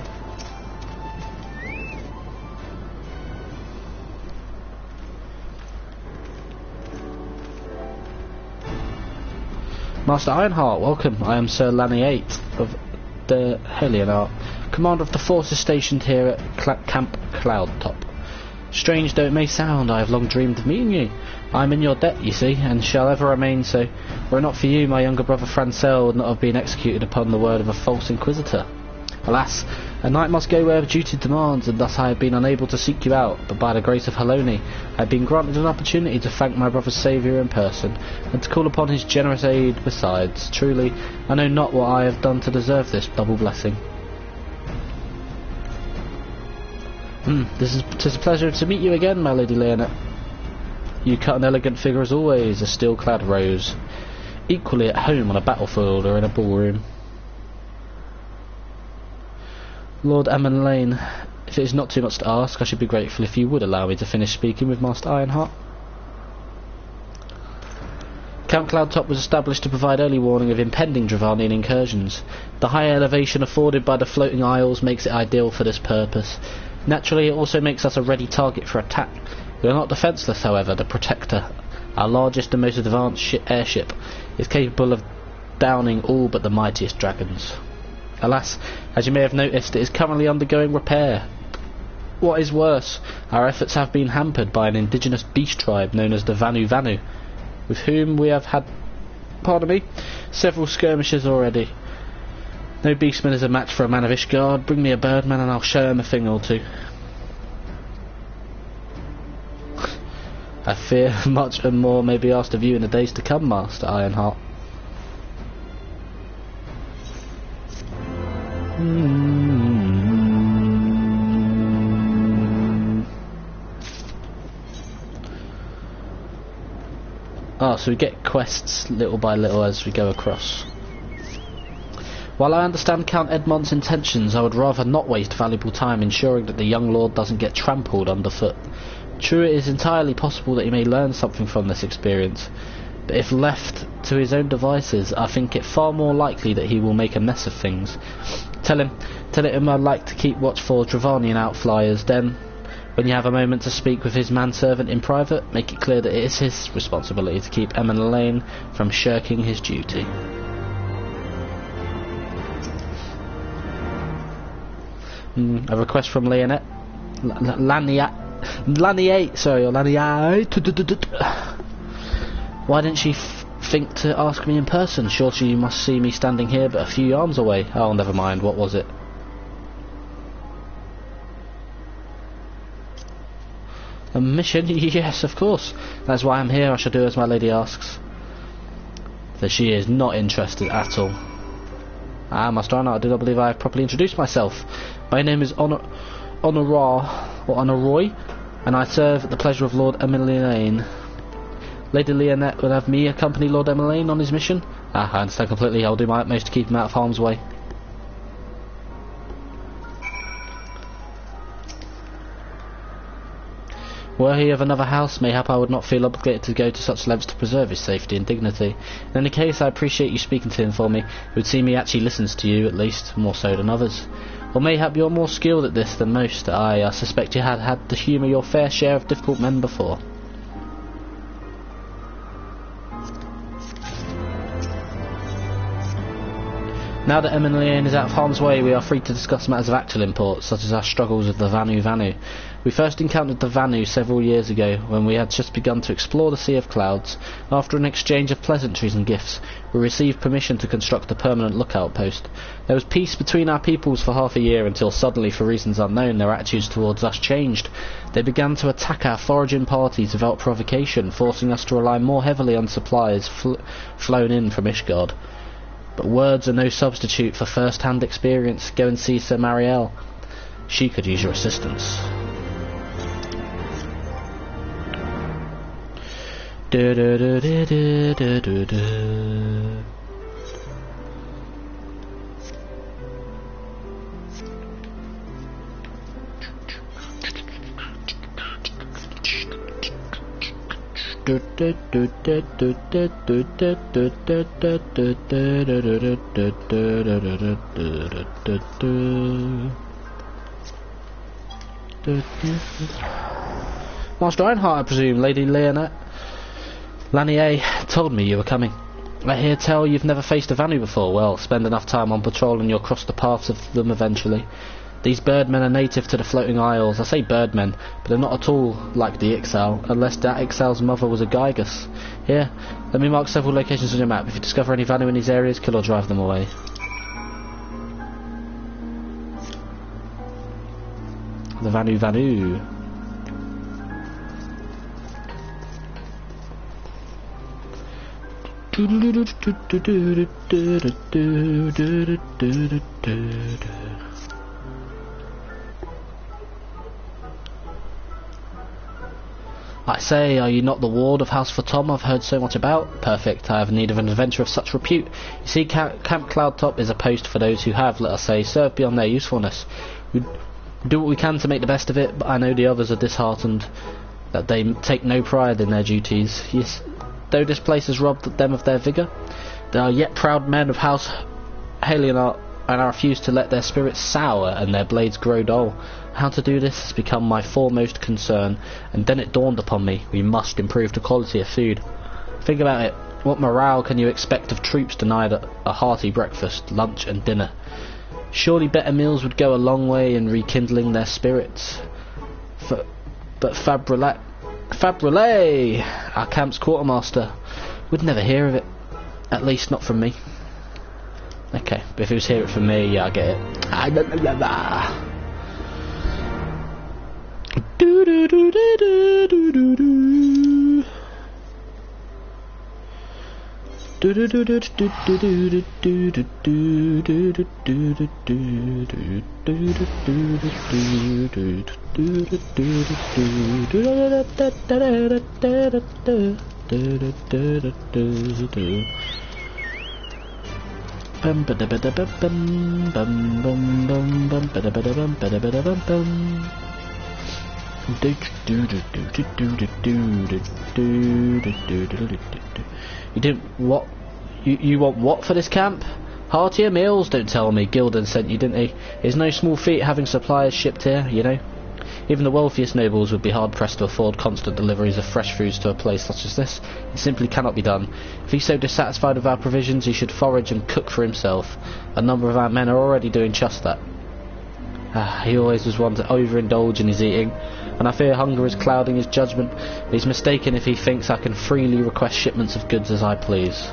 Master Ironheart, welcome. I am Sir Lanny 8 of the Helionart, commander of the forces stationed here at Camp Cloudtop. Strange though it may sound, I have long dreamed of meeting you. I am in your debt, you see, and shall ever remain so. Were it not for you, my younger brother Francel would not have been executed upon the word of a false inquisitor. Alas, a knight must go where duty demands, and thus I have been unable to seek you out, but by the grace of Haloni, I have been granted an opportunity to thank my brother's saviour in person, and to call upon his generous aid besides. Truly, I know not what I have done to deserve this double blessing. Tis a pleasure to meet you again, my Lady Leonette. You cut an elegant figure as always, a steel-clad rose, equally at home on a battlefield or in a ballroom. Lord Ammon, if it is not too much to ask, I should be grateful if you would allow me to finish speaking with Master Ironheart. Camp Cloudtop was established to provide early warning of impending Dravanian incursions. The high elevation afforded by the floating isles makes it ideal for this purpose. Naturally, it also makes us a ready target for attack. We are not defenceless, however. The Protector, our largest and most advanced airship, is capable of downing all but the mightiest dragons. Alas, as you may have noticed, it is currently undergoing repair. What is worse, our efforts have been hampered by an indigenous beast tribe known as the Vanu Vanu, with whom we have had, several skirmishes already. No beastman is a match for a man of Ishgard. Bring me a birdman and I'll show him a thing or two. I fear much and more may be asked of you in the days to come, Master Ironheart. Oh, so we get quests little by little as we go across. While I understand Count Edmond's intentions, I would rather not waste valuable time ensuring that the young lord doesn't get trampled underfoot. True, it is entirely possible that he may learn something from this experience, but if left to his own devices, I think it far more likely that he will make a mess of things. Tell him I'd like to keep watch for Dravanian outflyers. Then, when you have a moment to speak with his manservant in private, make it clear that it is his responsibility to keep Emma Lane from shirking his duty. A request from Leonette. Lanier. Why didn't she think to ask me in person? Sure, she must see me standing here but a few arms away. Oh, never mind. What was it? A mission? Yes, of course. That's why I'm here. I shall do as my lady asks. So she is not interested at all. Master Arnott, I do not believe I have properly introduced myself. My name is Honoroy, and I serve at the pleasure of Lord Emiliane. Lady Leonette would have me accompany Lord Emiliane on his mission? I understand completely. I'll do my utmost to keep him out of harm's way. Were he of another house, mayhap I would not feel obligated to go to such lengths to preserve his safety and dignity. In any case, I appreciate you speaking to him for me. It would seem he actually listens to you, at least, more so than others. Or mayhap you're more skilled at this than most. I suspect you had to humour your fair share of difficult men before. Now that Emiliane is out of harm's way, we are free to discuss matters of actual import, such as our struggles with the Vanu. We first encountered the Vanu several years ago, when we had just begun to explore the Sea of Clouds. After an exchange of pleasantries and gifts, we received permission to construct a permanent lookout post. There was peace between our peoples for half a year, until suddenly, for reasons unknown, their attitudes towards us changed. They began to attack our foraging parties without provocation, forcing us to rely more heavily on supplies flown in from Ishgard. But words are no substitute for first-hand experience. Go and see Sir Marielle. She could use your assistance. I Master Ironheart, I presume. Lady Leonette Lanier told me you were coming. I hear tell you've never faced a Vanu before. Well, spend enough time on patrol and you'll cross the paths of them eventually. These birdmen are native to the floating isles. I say birdmen, but they're not at all like the Ixal, unless that Ixal's mother was a Gygus. Here, let me mark several locations on your map. If you discover any Vanu in these areas, kill or drive them away. The Vanu. I say, are you not the ward of House Fatom I've heard so much about? Perfect, I have need of an adventure of such repute. You see, Camp Cloudtop is a post for those who have, let us say, served beyond their usefulness. We do what we can to make the best of it, but I know the others are disheartened that they take no pride in their duties. Yes, though this place has robbed them of their vigour, they are yet proud men of House Halionart, and I refuse to let their spirits sour and their blades grow dull. How to do this has become my foremost concern, and then it dawned upon me, we must improve the quality of food. Think about it, what morale can you expect of troops denied a hearty breakfast, lunch and dinner? Surely better meals would go a long way in rekindling their spirits. But Fabrelay, our camp's quartermaster, would never hear of it. At least not from me. Okay, but if he was hearing it from me, yeah, I get it. Do do do do do do do do. You didn't what? You want what for this camp? Heartier meals? Don't tell me. Gildan sent you, didn't he? It's no small feat having suppliers shipped here, you know. Even the wealthiest nobles would be hard-pressed to afford constant deliveries of fresh foods to a place such as this. It simply cannot be done. If he's so dissatisfied with our provisions, he should forage and cook for himself. A number of our men are already doing just that. He always was one to overindulge in his eating, and I fear hunger is clouding his judgment. He's mistaken if he thinks I can freely request shipments of goods as I please.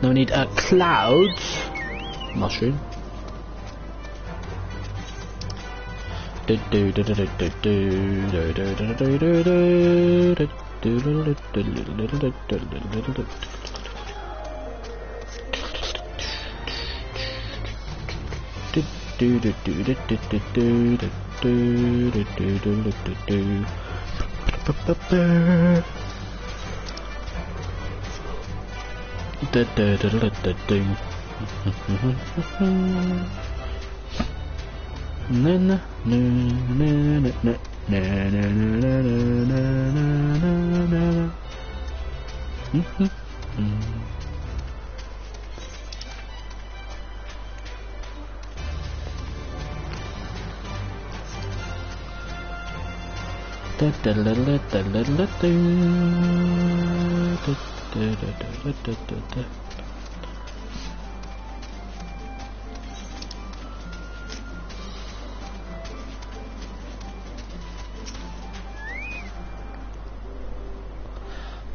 Now we need a clouds mushroom.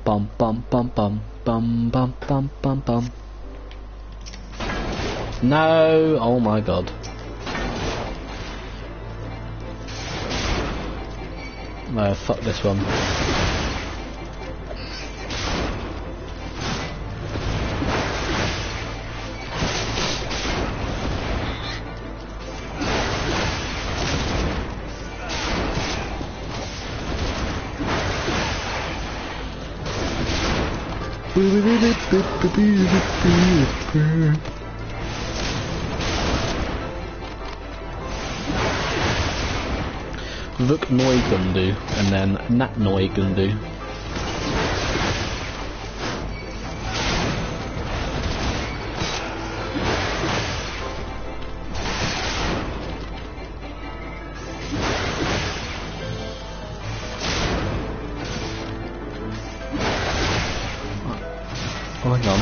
Bum bum bum bum bum bum bum bum bum. No! Oh my god. No, fuck this one. Vuk Noi Gundu and then Nat Noi Gundu. Oh, hang on.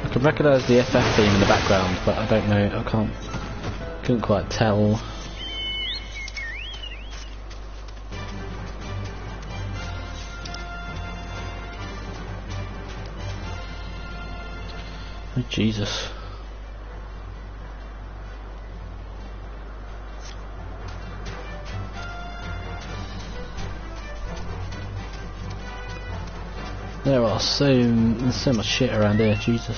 I can recognise the FF theme in the background, but I don't know, couldn't quite tell. Oh, Jesus. There's so much shit around here, Jesus.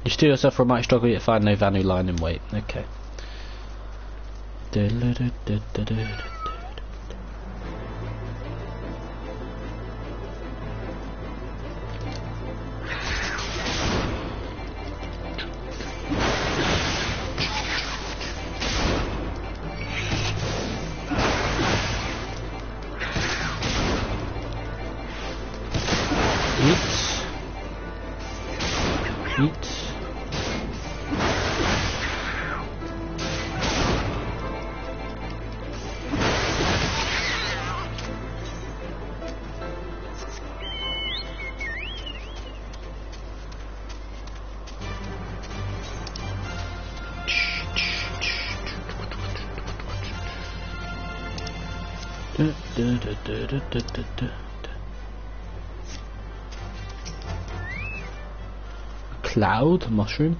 You steal yourself for a mighty struggle yet find no Vanu line in wait. Okay. Eat. Cloud mushroom.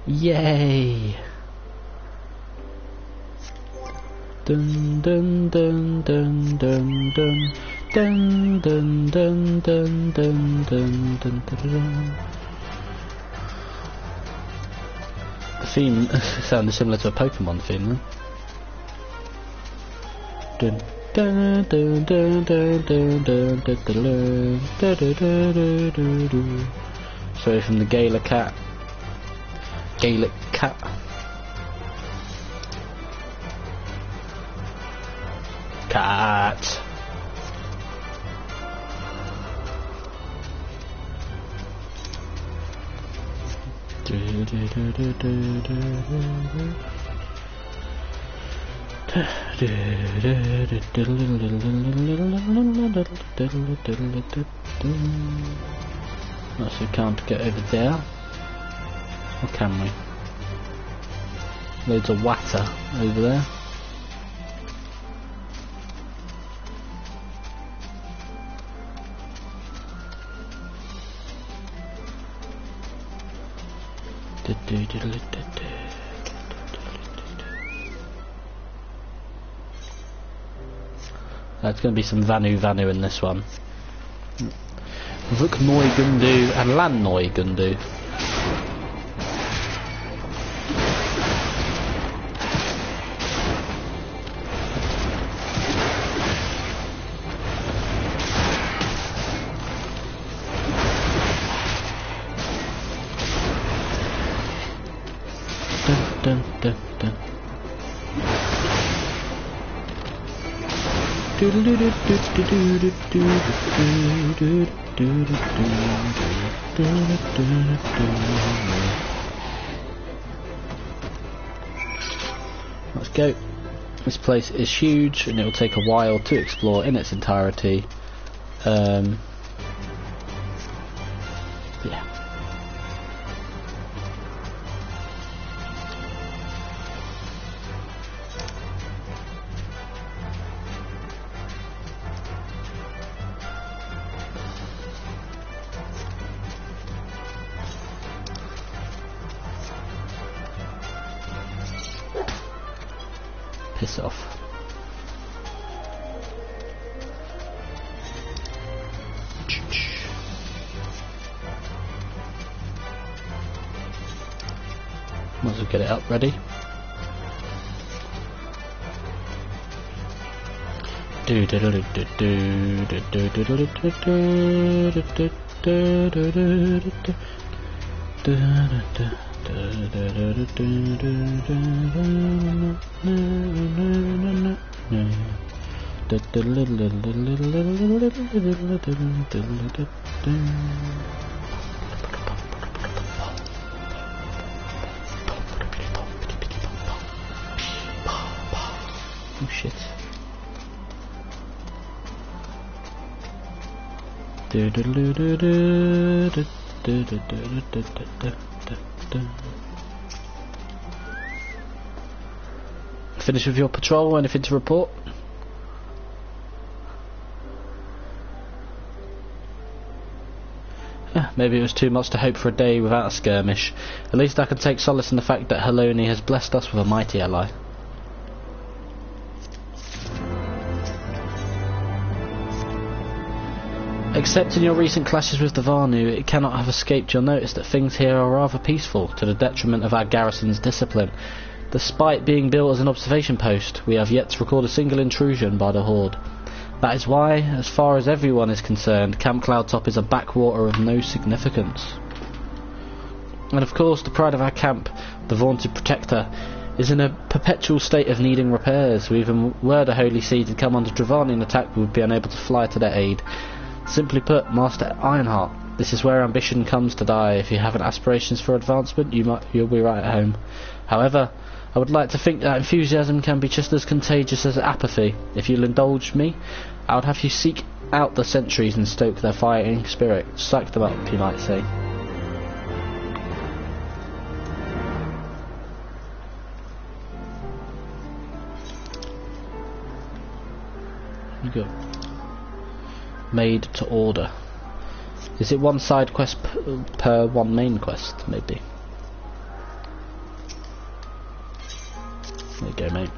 Yay! Dun dun dun dun dun dun dun dun dun dun dun dun dun dun. The theme sounded similar to a Pokemon theme, then. Dun dun dun dun dun dun dun dun dun dun dun. Sorry from the Gaelic cat. Cat. So we can't get over there. Or can we? Loads of water over there. There's going to be some Vanu in this one. Vuk Noi Gundu and Lan Noi Gundu. Dun dun dun. Let's go. This place is huge and it will take a while to explore in its entirety. Yeah. Piss off. Might as well get it up ready. Oh shit. Finish with your patrol? Anything to report? Maybe it was too much to hope for a day without a skirmish. At least I can take solace in the fact that Haloni has blessed us with a mighty ally. Except in your recent clashes with the Vanu, it cannot have escaped your notice that things here are rather peaceful, to the detriment of our garrison's discipline. Despite being built as an observation post, we have yet to record a single intrusion by the Horde. That is why, as far as everyone is concerned, Camp Cloudtop is a backwater of no significance. And of course, the pride of our camp, the vaunted Protector, is in a perpetual state of needing repairs. Even were the Holy See to come under Dravanian attack, we would be unable to fly to their aid. Simply put, Master Ironheart, this is where ambition comes to die. If you have aspirations for advancement, you'll be right at home. However, I would like to think that enthusiasm can be just as contagious as apathy. If you'll indulge me, I would have you seek out the sentries and stoke their fighting spirit. Psych them up, you might say. You go. Made to order. Is it one side quest per one main quest, maybe? There you go, mate.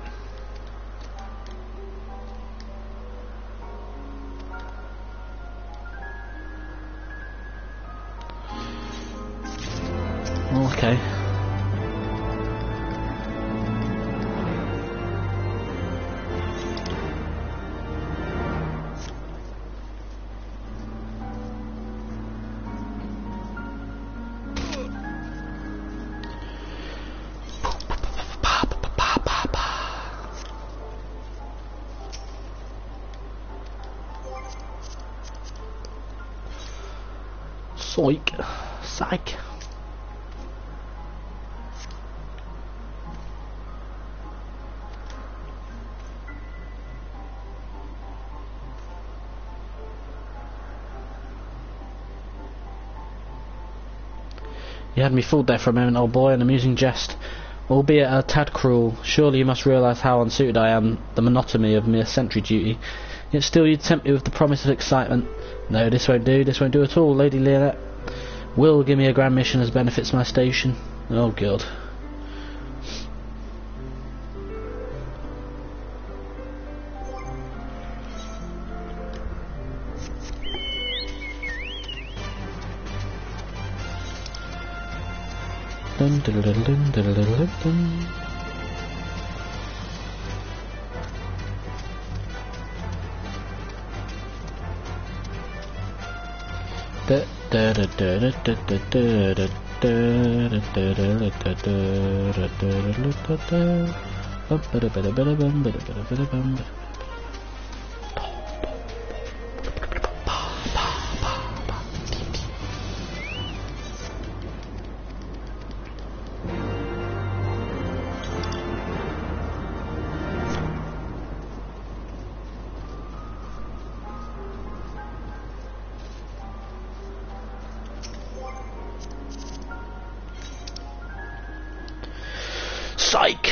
Okay. Psych. You had me fooled there for a moment, old boy, an amusing jest, albeit a tad cruel. Surely you must realise how unsuited I am, the monotony of mere sentry duty. Yet still you'd tempt me with the promise of excitement. No, this won't do at all, Lady Leonette. Will give me a grand mission as benefits my station. Oh, God. Dun, dun, dun, dun, dun, dun, dun, dun. Psych!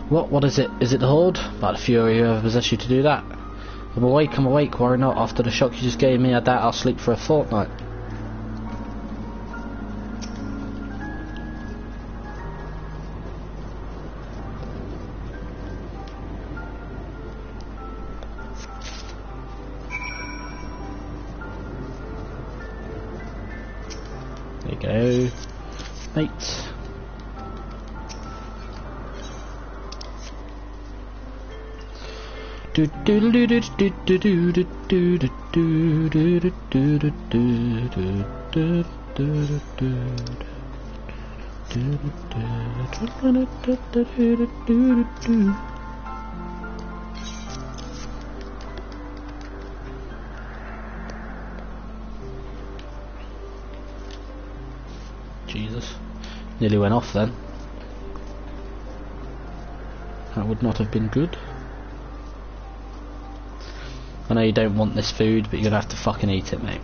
What is it? Is it the Horde? By the fury who ever possessed you to do that? I'm awake, worry not. After the shock you just gave me, I doubt I'll sleep for a fortnight. There you go, mate. Do do do do do do do do do do do do do do do. Jesus, nearly went off then. That would not have been good. I know you don't want this food, but you're gonna have to fucking eat it, mate.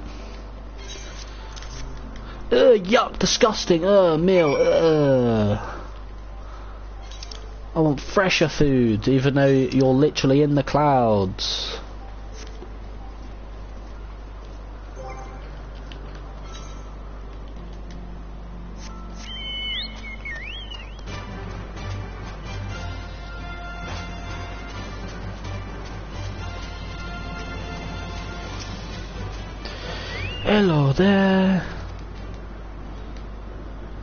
Ugh, yuck, disgusting, meal, I want fresher food, even though you're literally in the clouds. Hello there.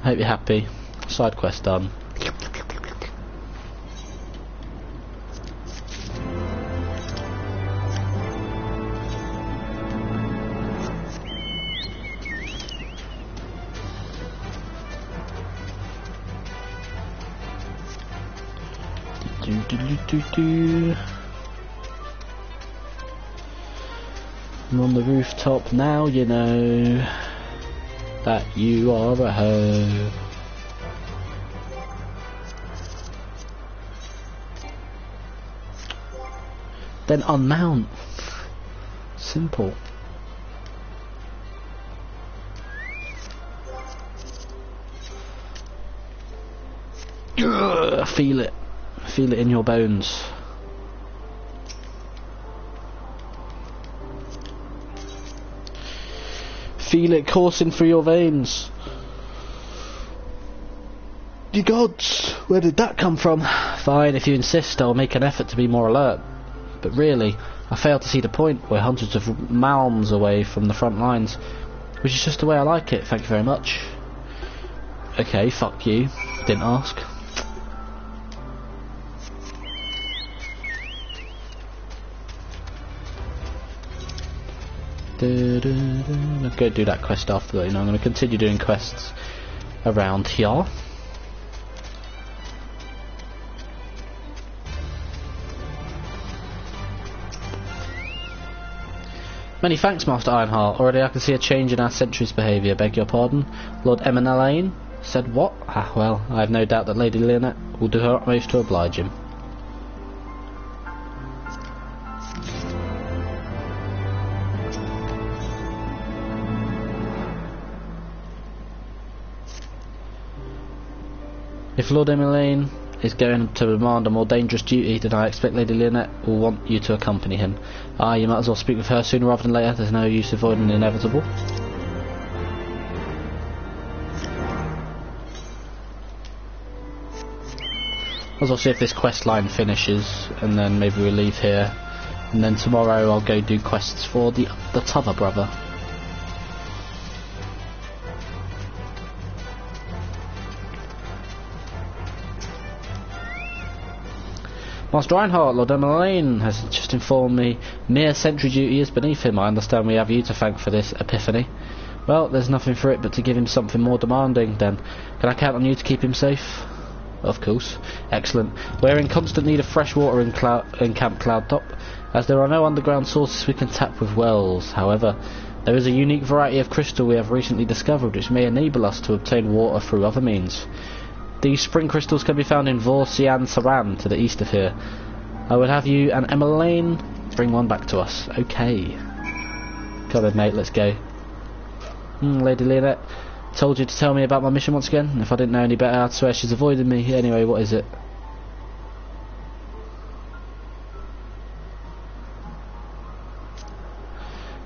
Hope you're happy. Side quest done. I'm on the rooftop now, you know that you are at home. then unmount. Simple. Ugh, feel it. Feel it in your bones. Feel it coursing through your veins. You gods, where did that come from? Fine, if you insist, I'll make an effort to be more alert. But really, I fail to see the point. We're hundreds of miles away from the front lines, which is just the way I like it. Thank you very much. Okay, fuck you. Didn't ask. I'll go do that quest after that. You know, I'm going to continue doing quests around here. Many thanks, Master Ironheart. Already I can see a change in our sentry's behaviour. Beg your pardon. Lord Emanalaine said what? Ah, well, I have no doubt that Lady Leonette will do her utmost to oblige him. If Lord Emanalaine is going to demand a more dangerous duty, then I expect Lady Leonette will want you to accompany him. Ah, you might as well speak with her sooner rather than later. There's no use avoiding the inevitable. Might as well see if this quest line finishes, and then maybe we'll leave here. And then tomorrow I'll go do quests for the t'other brother. Master Reinhardt, Lord Emanalaine has just informed me mere sentry duty is beneath him. I understand we have you to thank for this epiphany. Well, there's nothing for it but to give him something more demanding, then. Can I count on you to keep him safe? Of course. Excellent. We're in constant need of fresh water in Camp Cloudtop, as there are no underground sources we can tap with wells. However, there is a unique variety of crystal we have recently discovered which may enable us to obtain water through other means. These spring crystals can be found in Vorsian Saran, to the east of here. I would have you and Emanalaine bring one back to us. Okay. Come on, mate, let's go. Lady Leonette told you to tell me about my mission once again. If I didn't know any better, I'd swear she's avoided me. Anyway, what is it?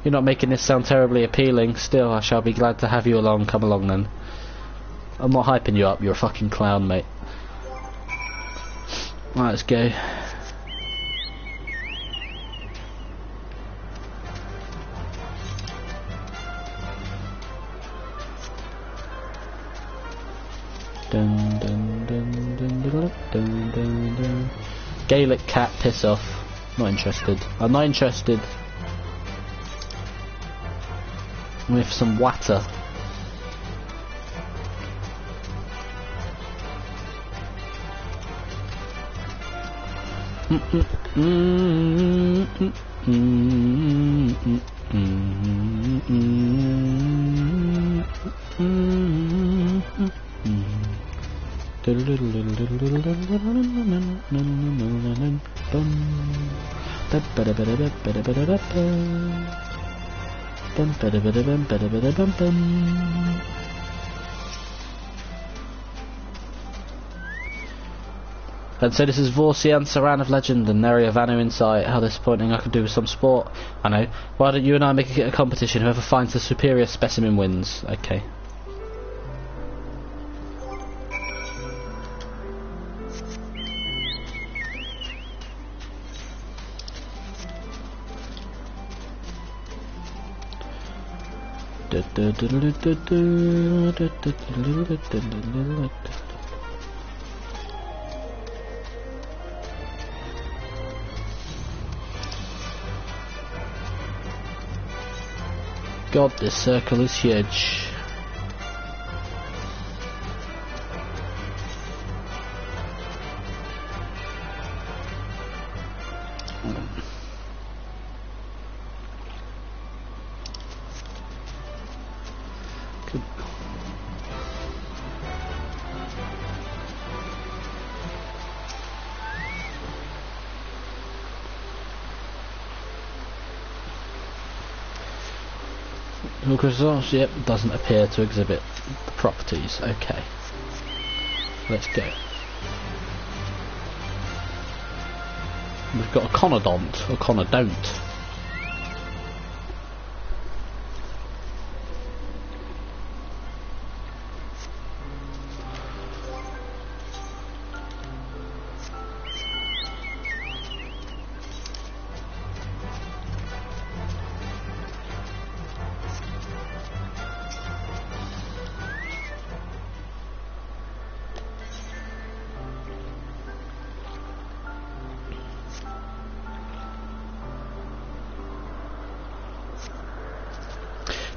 You're not making this sound terribly appealing. Still, I shall be glad to have you along. Come along then. I'm not hyping you up, you're a fucking clown, mate. Right, let's go. Dun, dun, dun, dun, dun, dun, dun, dun. Gaelic cat, piss off. Not interested. I'm not interested. With some water. And so this is Vorsian Saran of Legend and Neri of Vanu in sight. How disappointing. I could do with some sport. I know. Why don't you and I make it a competition? Whoever finds the superior specimen wins. Okay. God, this circle is huge. crystals, yep, doesn't appear to exhibit the properties. Okay. Let's go. We've got a conodont, or conodont.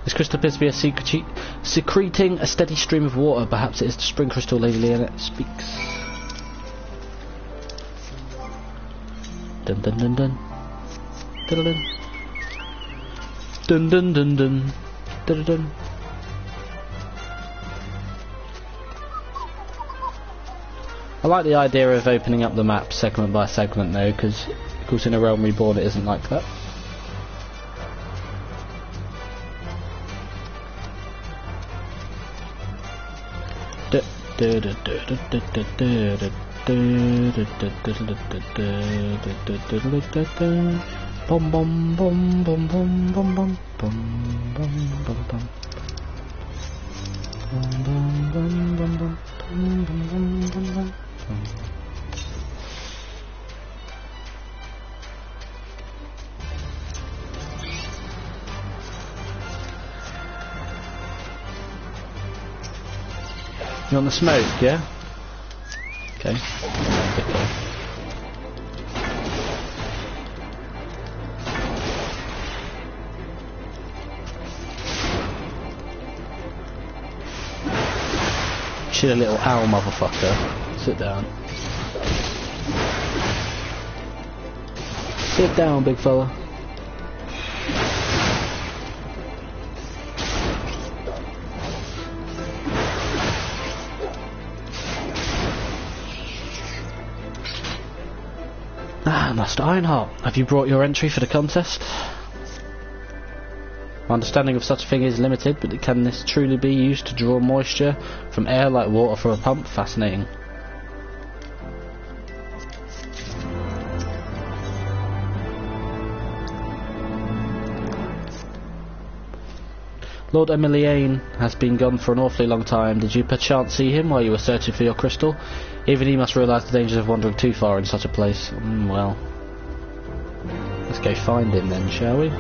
This crystal appears to be secreting a steady stream of water. Perhaps it is the spring crystal Lady Leonette speaks. Dun dun dun dun. Dun dun dun dun dun dun dun dun. I like the idea of opening up the map segment by segment though, because of course in A Realm Reborn it isn't like that. Bum bum bum bum bum bum bum bum bum bum bum bum You want the smoke, yeah? Okay. Shit, a little owl motherfucker. Sit down. Sit down, big fella. Master Ironheart, have you brought your entry for the contest? My understanding of such a thing is limited, but can this truly be used to draw moisture from air like water from a pump? Fascinating. Lord Emiliane has been gone for an awfully long time. Did you perchance see him while you were searching for your crystal? Even he must realise the dangers of wandering too far in such a place. Well, let's go find him then, shall we?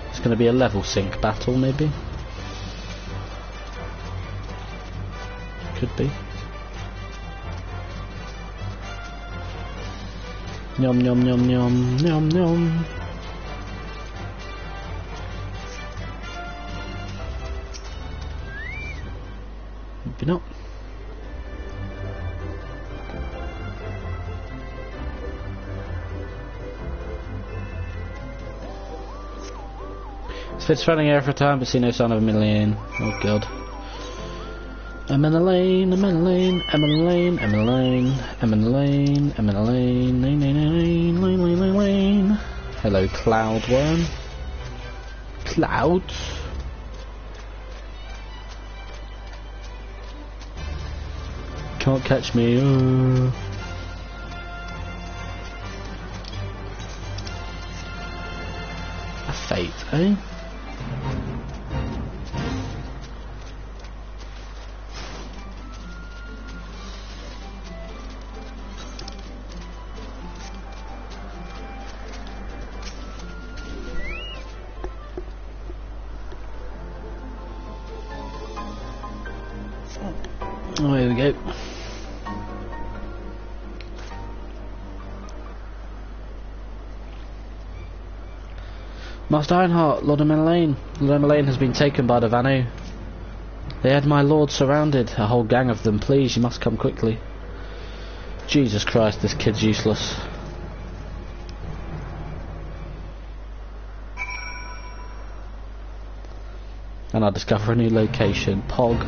It's going to be a level sync battle, maybe? Could be. Yum yum yum yum yum yum. Maybe not. Fitz running air for a time, but see no sign of Emiliane. Oh god. Emiliane, Emiliane, Emiliane, Emiliane, Emiliane, Emiliane, lane, lane, lane, lane, lane, lane. Hello, Cloud Worm. Cloud. Can't catch me. A fate, eh? Oh, here we go. Master Ironheart, Lord Emmeline. Lord Emmeline has been taken by the Vanu. They had my lord surrounded, a whole gang of them. Please, you must come quickly. Jesus Christ, this kid's useless. And I discover a new location, Pog.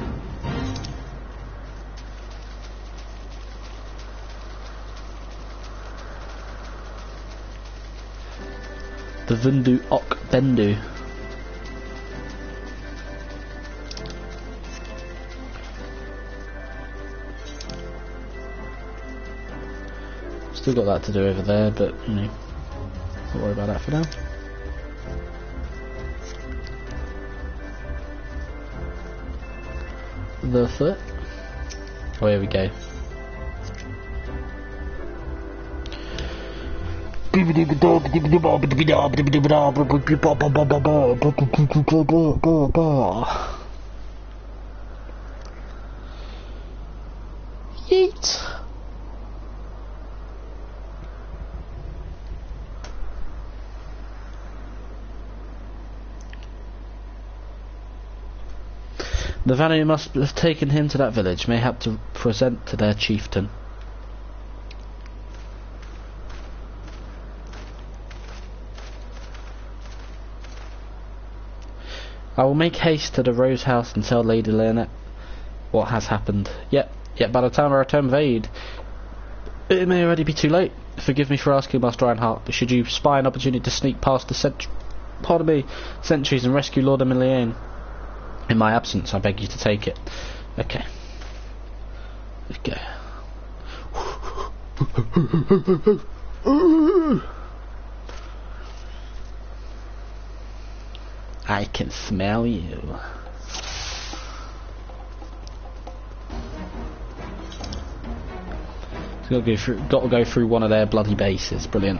The Vundu Ok Bendu. Still got that to do over there, but you know, don't worry about that for now. The foot. Oh, here we go. Yeet. The Vanu must have taken him to that village, mayhap to present to their chieftain. I will make haste to the Rose House and tell Lady Leonette what has happened. Yet by the time I return with aid, it may already be too late. Forgive me for asking, Master Ironheart, but should you spy an opportunity to sneak past the sentries and rescue Lord Emilienne? In my absence, I beg you to take it. Okay. Okay. I can smell you. So got to go through one of their bloody bases. Brilliant.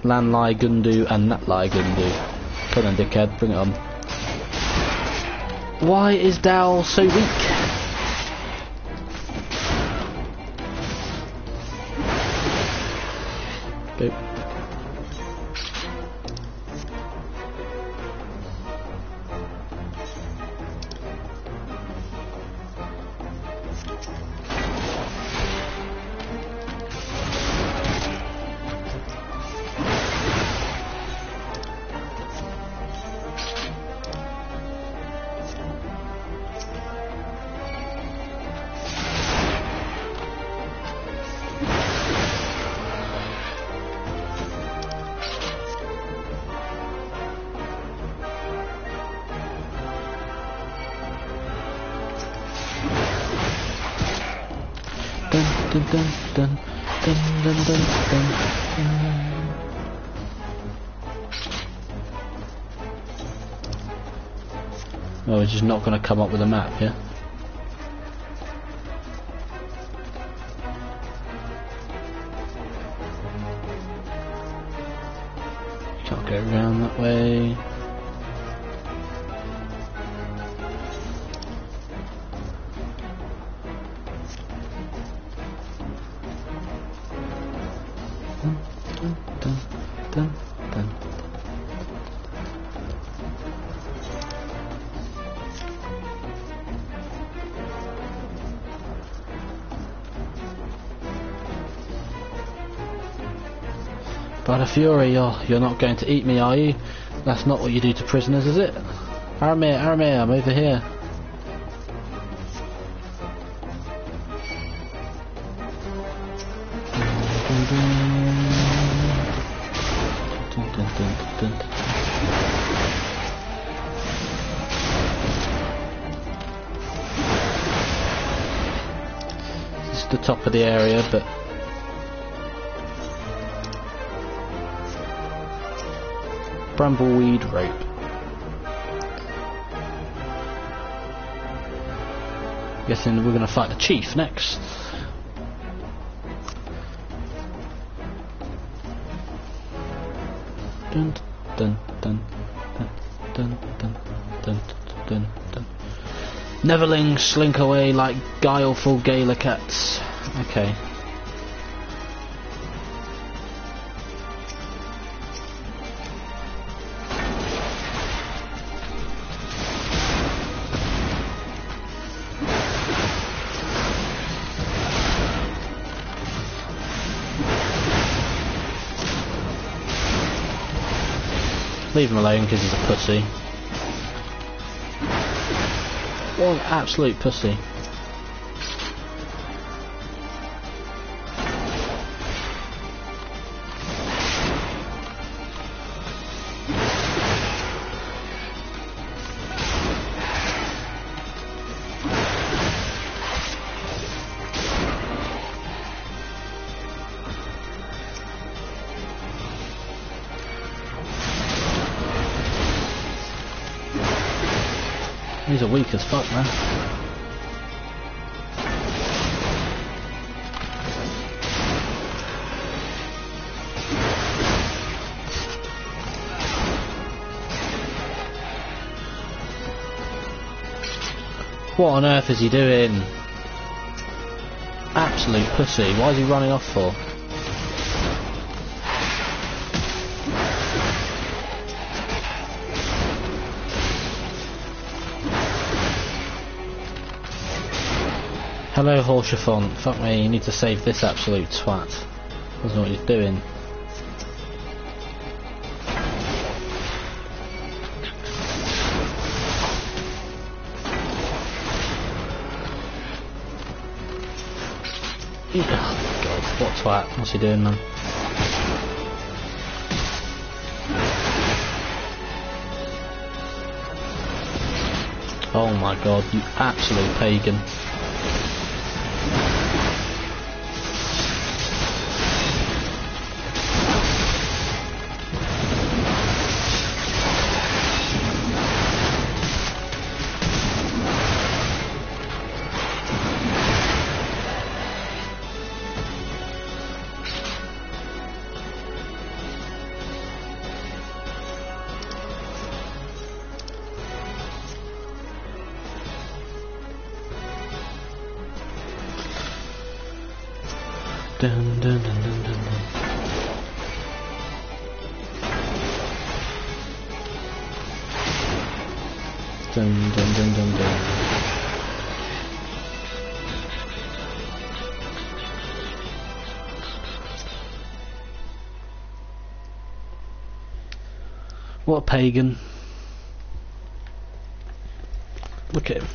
Lanlai Gundu and Natlai Gundu. Come on, dickhead, bring it on. Why is Dal so weak? Go. Dun, dun, dun, dun, dun, dun, dun. Oh, we're just not going to come up with a map, yeah? Can't go around that way. Brother Fury, you're not going to eat me, are you? That's not what you do to prisoners, is it? Aramir, I'm over here. This is the top of the area, but Brambleweed rope. Guessing we're going to fight the chief next. Dun dun dun dun dun dun dun dun dun. Neverlings slink away like guileful gaoler cats. Okay. Leave him alone because he's a pussy. What an absolute pussy. These are weak as fuck, man. What on earth is he doing? Absolute pussy. Why is he running off for? Hello, Horshafont. Fuck me, you need to save this absolute twat. Doesn't know what he's doing. Oh god, what twat? What's he doing, man? Oh my god, you absolute pagan. Dun, dun, dun, dun, dun, dun. Dun, dun, dun, dun, dun. What a pagan. Look at him.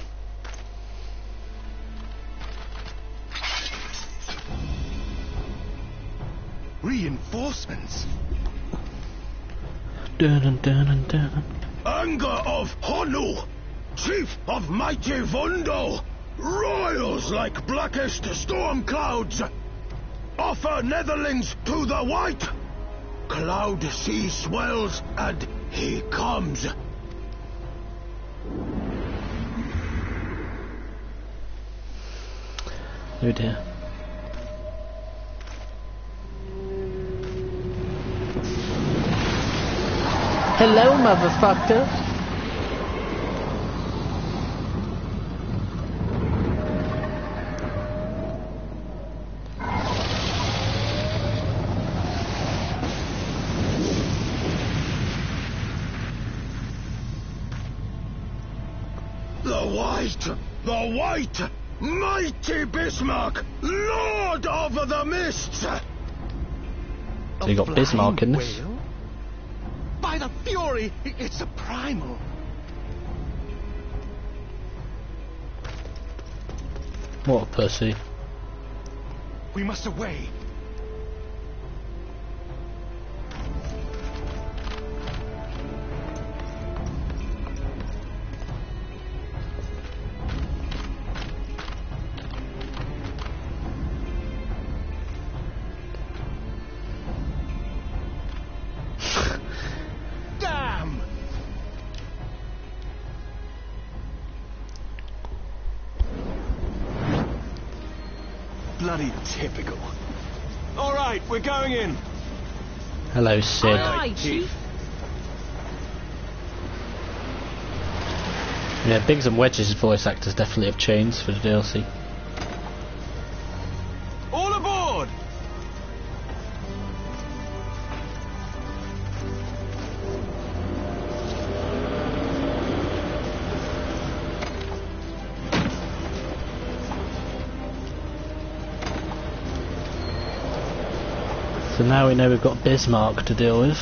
Reinforcements. Dun, dun, dun, dun, dun. Anger of Honu, chief of mighty Vondo, royals like blackest storm clouds. Offer netherlings to the white. Cloud sea swells and he comes. Oh dear. Hello, motherfucker. The White, mighty Bismarck, Lord of the Mists. So you got Bismarck in this? Whale? By the fury, it's a primal. What a pussy. We must away. Damn! Bloody typical. All right, we're going in. Hello, Sid. Aye, Chief. Yeah, Biggs and Wedge's voice actors definitely have changed for the DLC. All aboard! So now we know we've got Bismarck to deal with.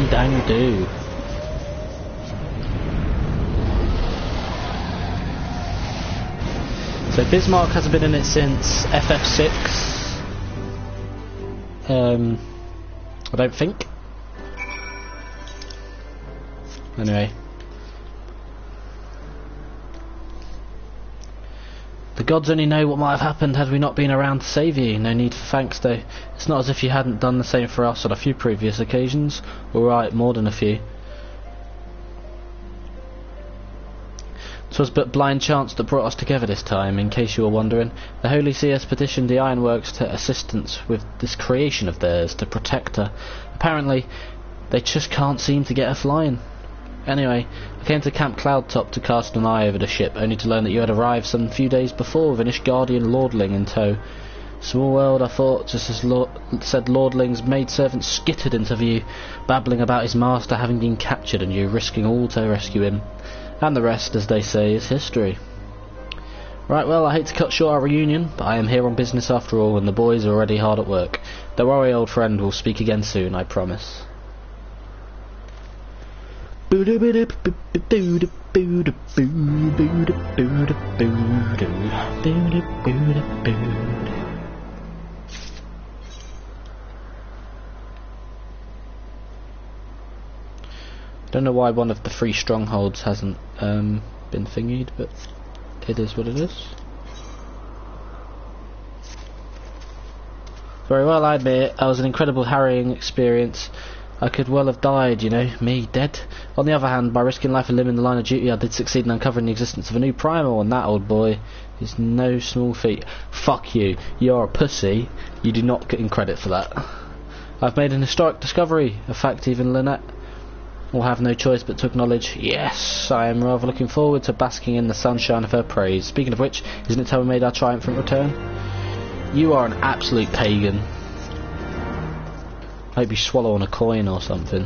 ding dang do. So Bismarck hasn't been in it since FF6. I don't think. Anyway. The gods only know what might have happened had we not been around to save you. No need for thanks though. It's not as if you hadn't done the same for us on a few previous occasions. Alright, more than a few. 'Twas but blind chance that brought us together this time, in case you were wondering. The Holy See has petitioned the Ironworks to assistance with this creation of theirs, to protect her. Apparently, they just can't seem to get her flying. Anyway, I came to Camp Cloudtop to cast an eye over the ship, only to learn that you had arrived some few days before with an Ishgardian lordling in tow. Small world, I thought, just as said lordling's maidservant skittered into view, babbling about his master having been captured and you risking all to rescue him. And the rest, as they say, is history. Right, well, I hate to cut short our reunion, but I am here on business after all, and the boys are already hard at work. Don't worry, old friend, we'll speak again soon, I promise. Don't know why one of the 3 strongholds hasn't been thingied, but it is what it is. Very well, I admit, I was an incredible harrowing experience. I could well have died, you know, me, dead. On the other hand, by risking life and limb in the line of duty, I did succeed in uncovering the existence of a new primal, and that, old boy, is no small feat. Fuck you. You're a pussy. You do not get in credit for that. I've made an historic discovery, a fact even Lynette will have no choice but to acknowledge. Yes, I am rather looking forward to basking in the sunshine of her praise. Speaking of which, isn't it time we made our triumphant return? You are an absolute pagan. Hope you swallow on a coin or something.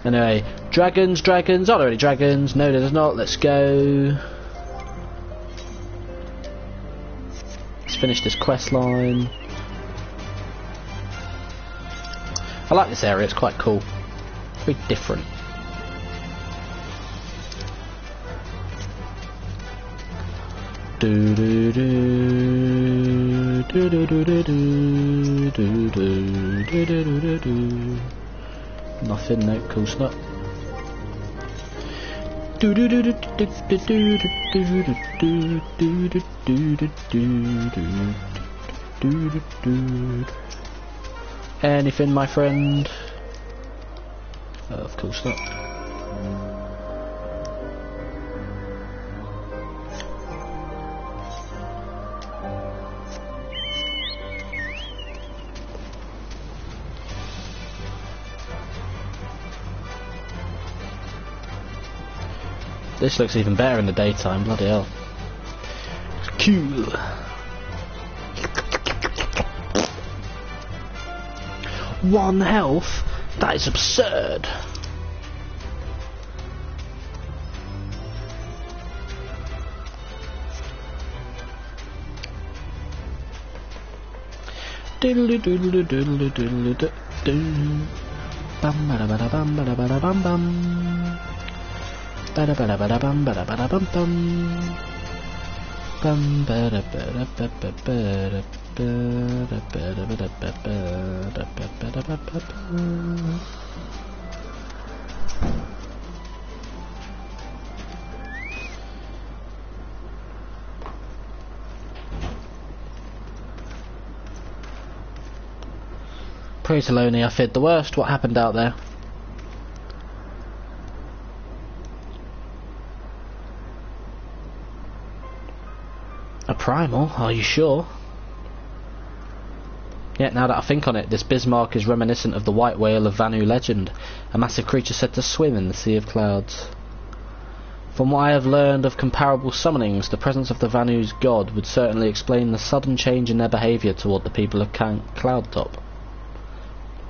Anyway, dragons. Are there any dragons? No, there's not. Let's go. Let's finish this quest line. I like this area, it's quite cool. Very different. Do do do do do do do do do do do do do. Nothing, no, cool stuff. Do do do do do do do do do do do do do do. Anything, my friend? Of course not. This looks even better in the daytime, bloody hell. Cool. One health? That is absurd. Doodle doodle doodle doodle doodle. Bum bada bada bum bada bada bum bum. Bada bada bada bum bada bada bum bum. Bum bada bada bada bada bada bada bada bada bada bada. Pray to Loney, I feared the worst. What happened out there? A primal? Are you sure? Yet now that I think on it, this Bismarck is reminiscent of the white whale of Vanu legend, a massive creature said to swim in the sea of clouds. From what I have learned of comparable summonings, the presence of the Vanu's god would certainly explain the sudden change in their behaviour toward the people of Cloudtop.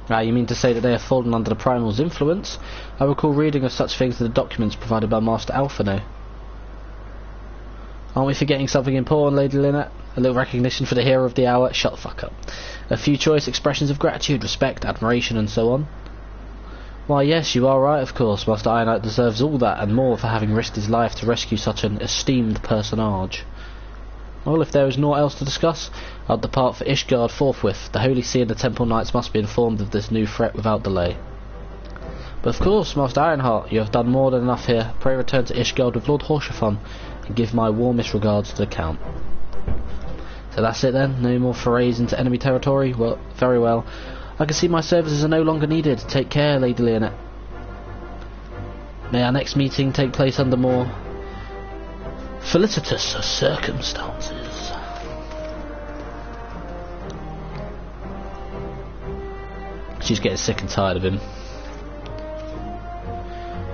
You mean to say that they have fallen under the primal's influence? I recall reading of such things in the documents provided by Master Alphino. Aren't we forgetting something important, Lady Lynette? A little recognition for the hero of the hour? Shut the fuck up. A few choice expressions of gratitude, respect, admiration and so on. Why yes, you are right, of course. Master Ironite deserves all that and more for having risked his life to rescue such an esteemed personage. Well, if there is naught else to discuss, I'll depart for Ishgard forthwith. The Holy See and the Temple Knights must be informed of this new threat without delay. But of course, Master Ironheart, you have done more than enough here. Pray return to Ishgard with Lord Horshathon, and give my warmest regards to the Count. So that's it then? No more forays into enemy territory? Well, very well. I can see my services are no longer needed. Take care, Lady Leonette. May our next meeting take place under more felicitous circumstances. She's getting sick and tired of him.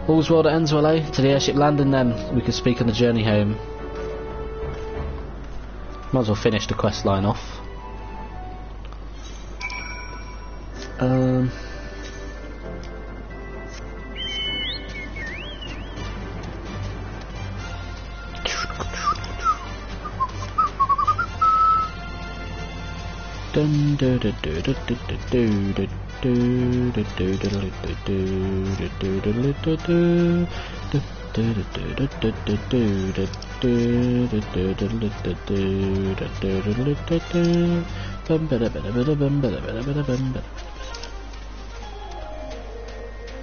All's well that ends well, eh? To the airship landing then. We can speak on the journey home. Might as well finish the quest line off.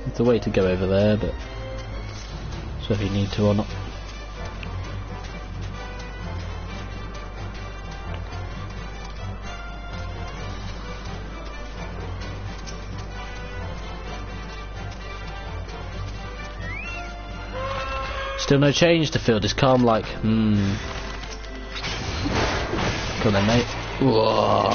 It's a way to go over there, but so if you need to or not. Still no change. The field is calm like, Come on then, mate. Whoa.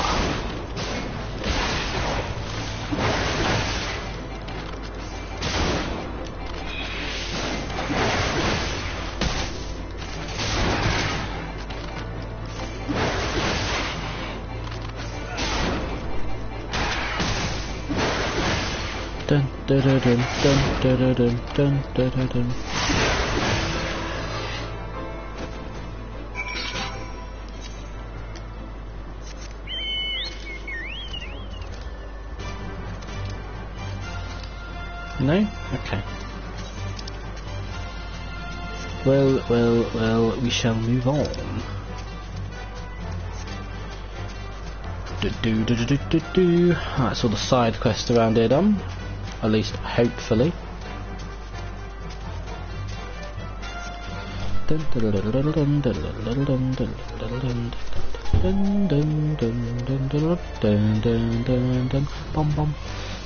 Dun dun dun dun dun dun dun dun dun dun. No? Okay. Well, we shall move on. That's all the side quests around here done. At least, hopefully.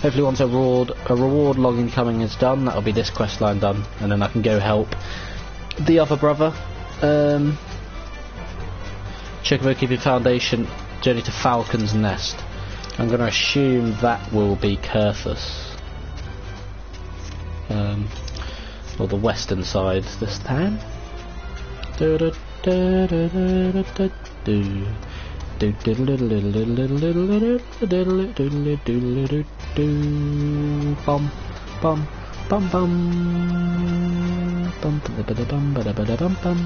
Hopefully once a reward log incoming is done, that'll be this quest line done, and then I can go help the other brother. Chocobo Keeping Foundation, journey to Falcon's Nest. I'm going to assume that will be Kurthus. Or the western side this time. Bum bum bum bum bum bum bum.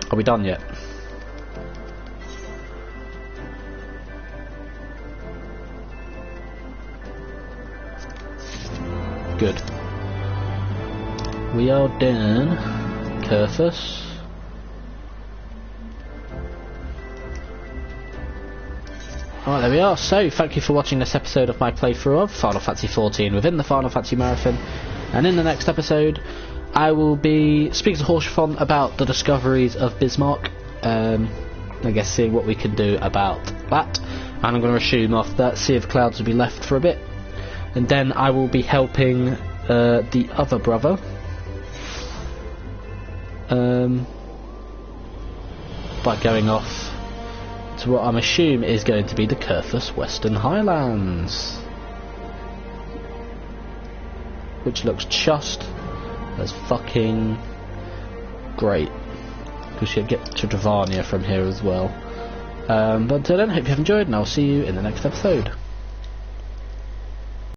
Are we done yet? Good. We are done. Kurthus. Alright, there we are. So, thank you for watching this episode of my playthrough of Final Fantasy XIV within the Final Fantasy Marathon. And in the next episode, I will be speaking to Horshathon about the discoveries of Bismarck. I guess seeing what we can do about that. And I'm going to assume after that, Sea of Clouds will be left for a bit. And then I will be helping the other brother. By going off to what I'm assuming is going to be the Kurthus Western Highlands, which looks just as fucking great, because you get to Dravania from here as well. But until then, hope you have enjoyed, and I'll see you in the next episode.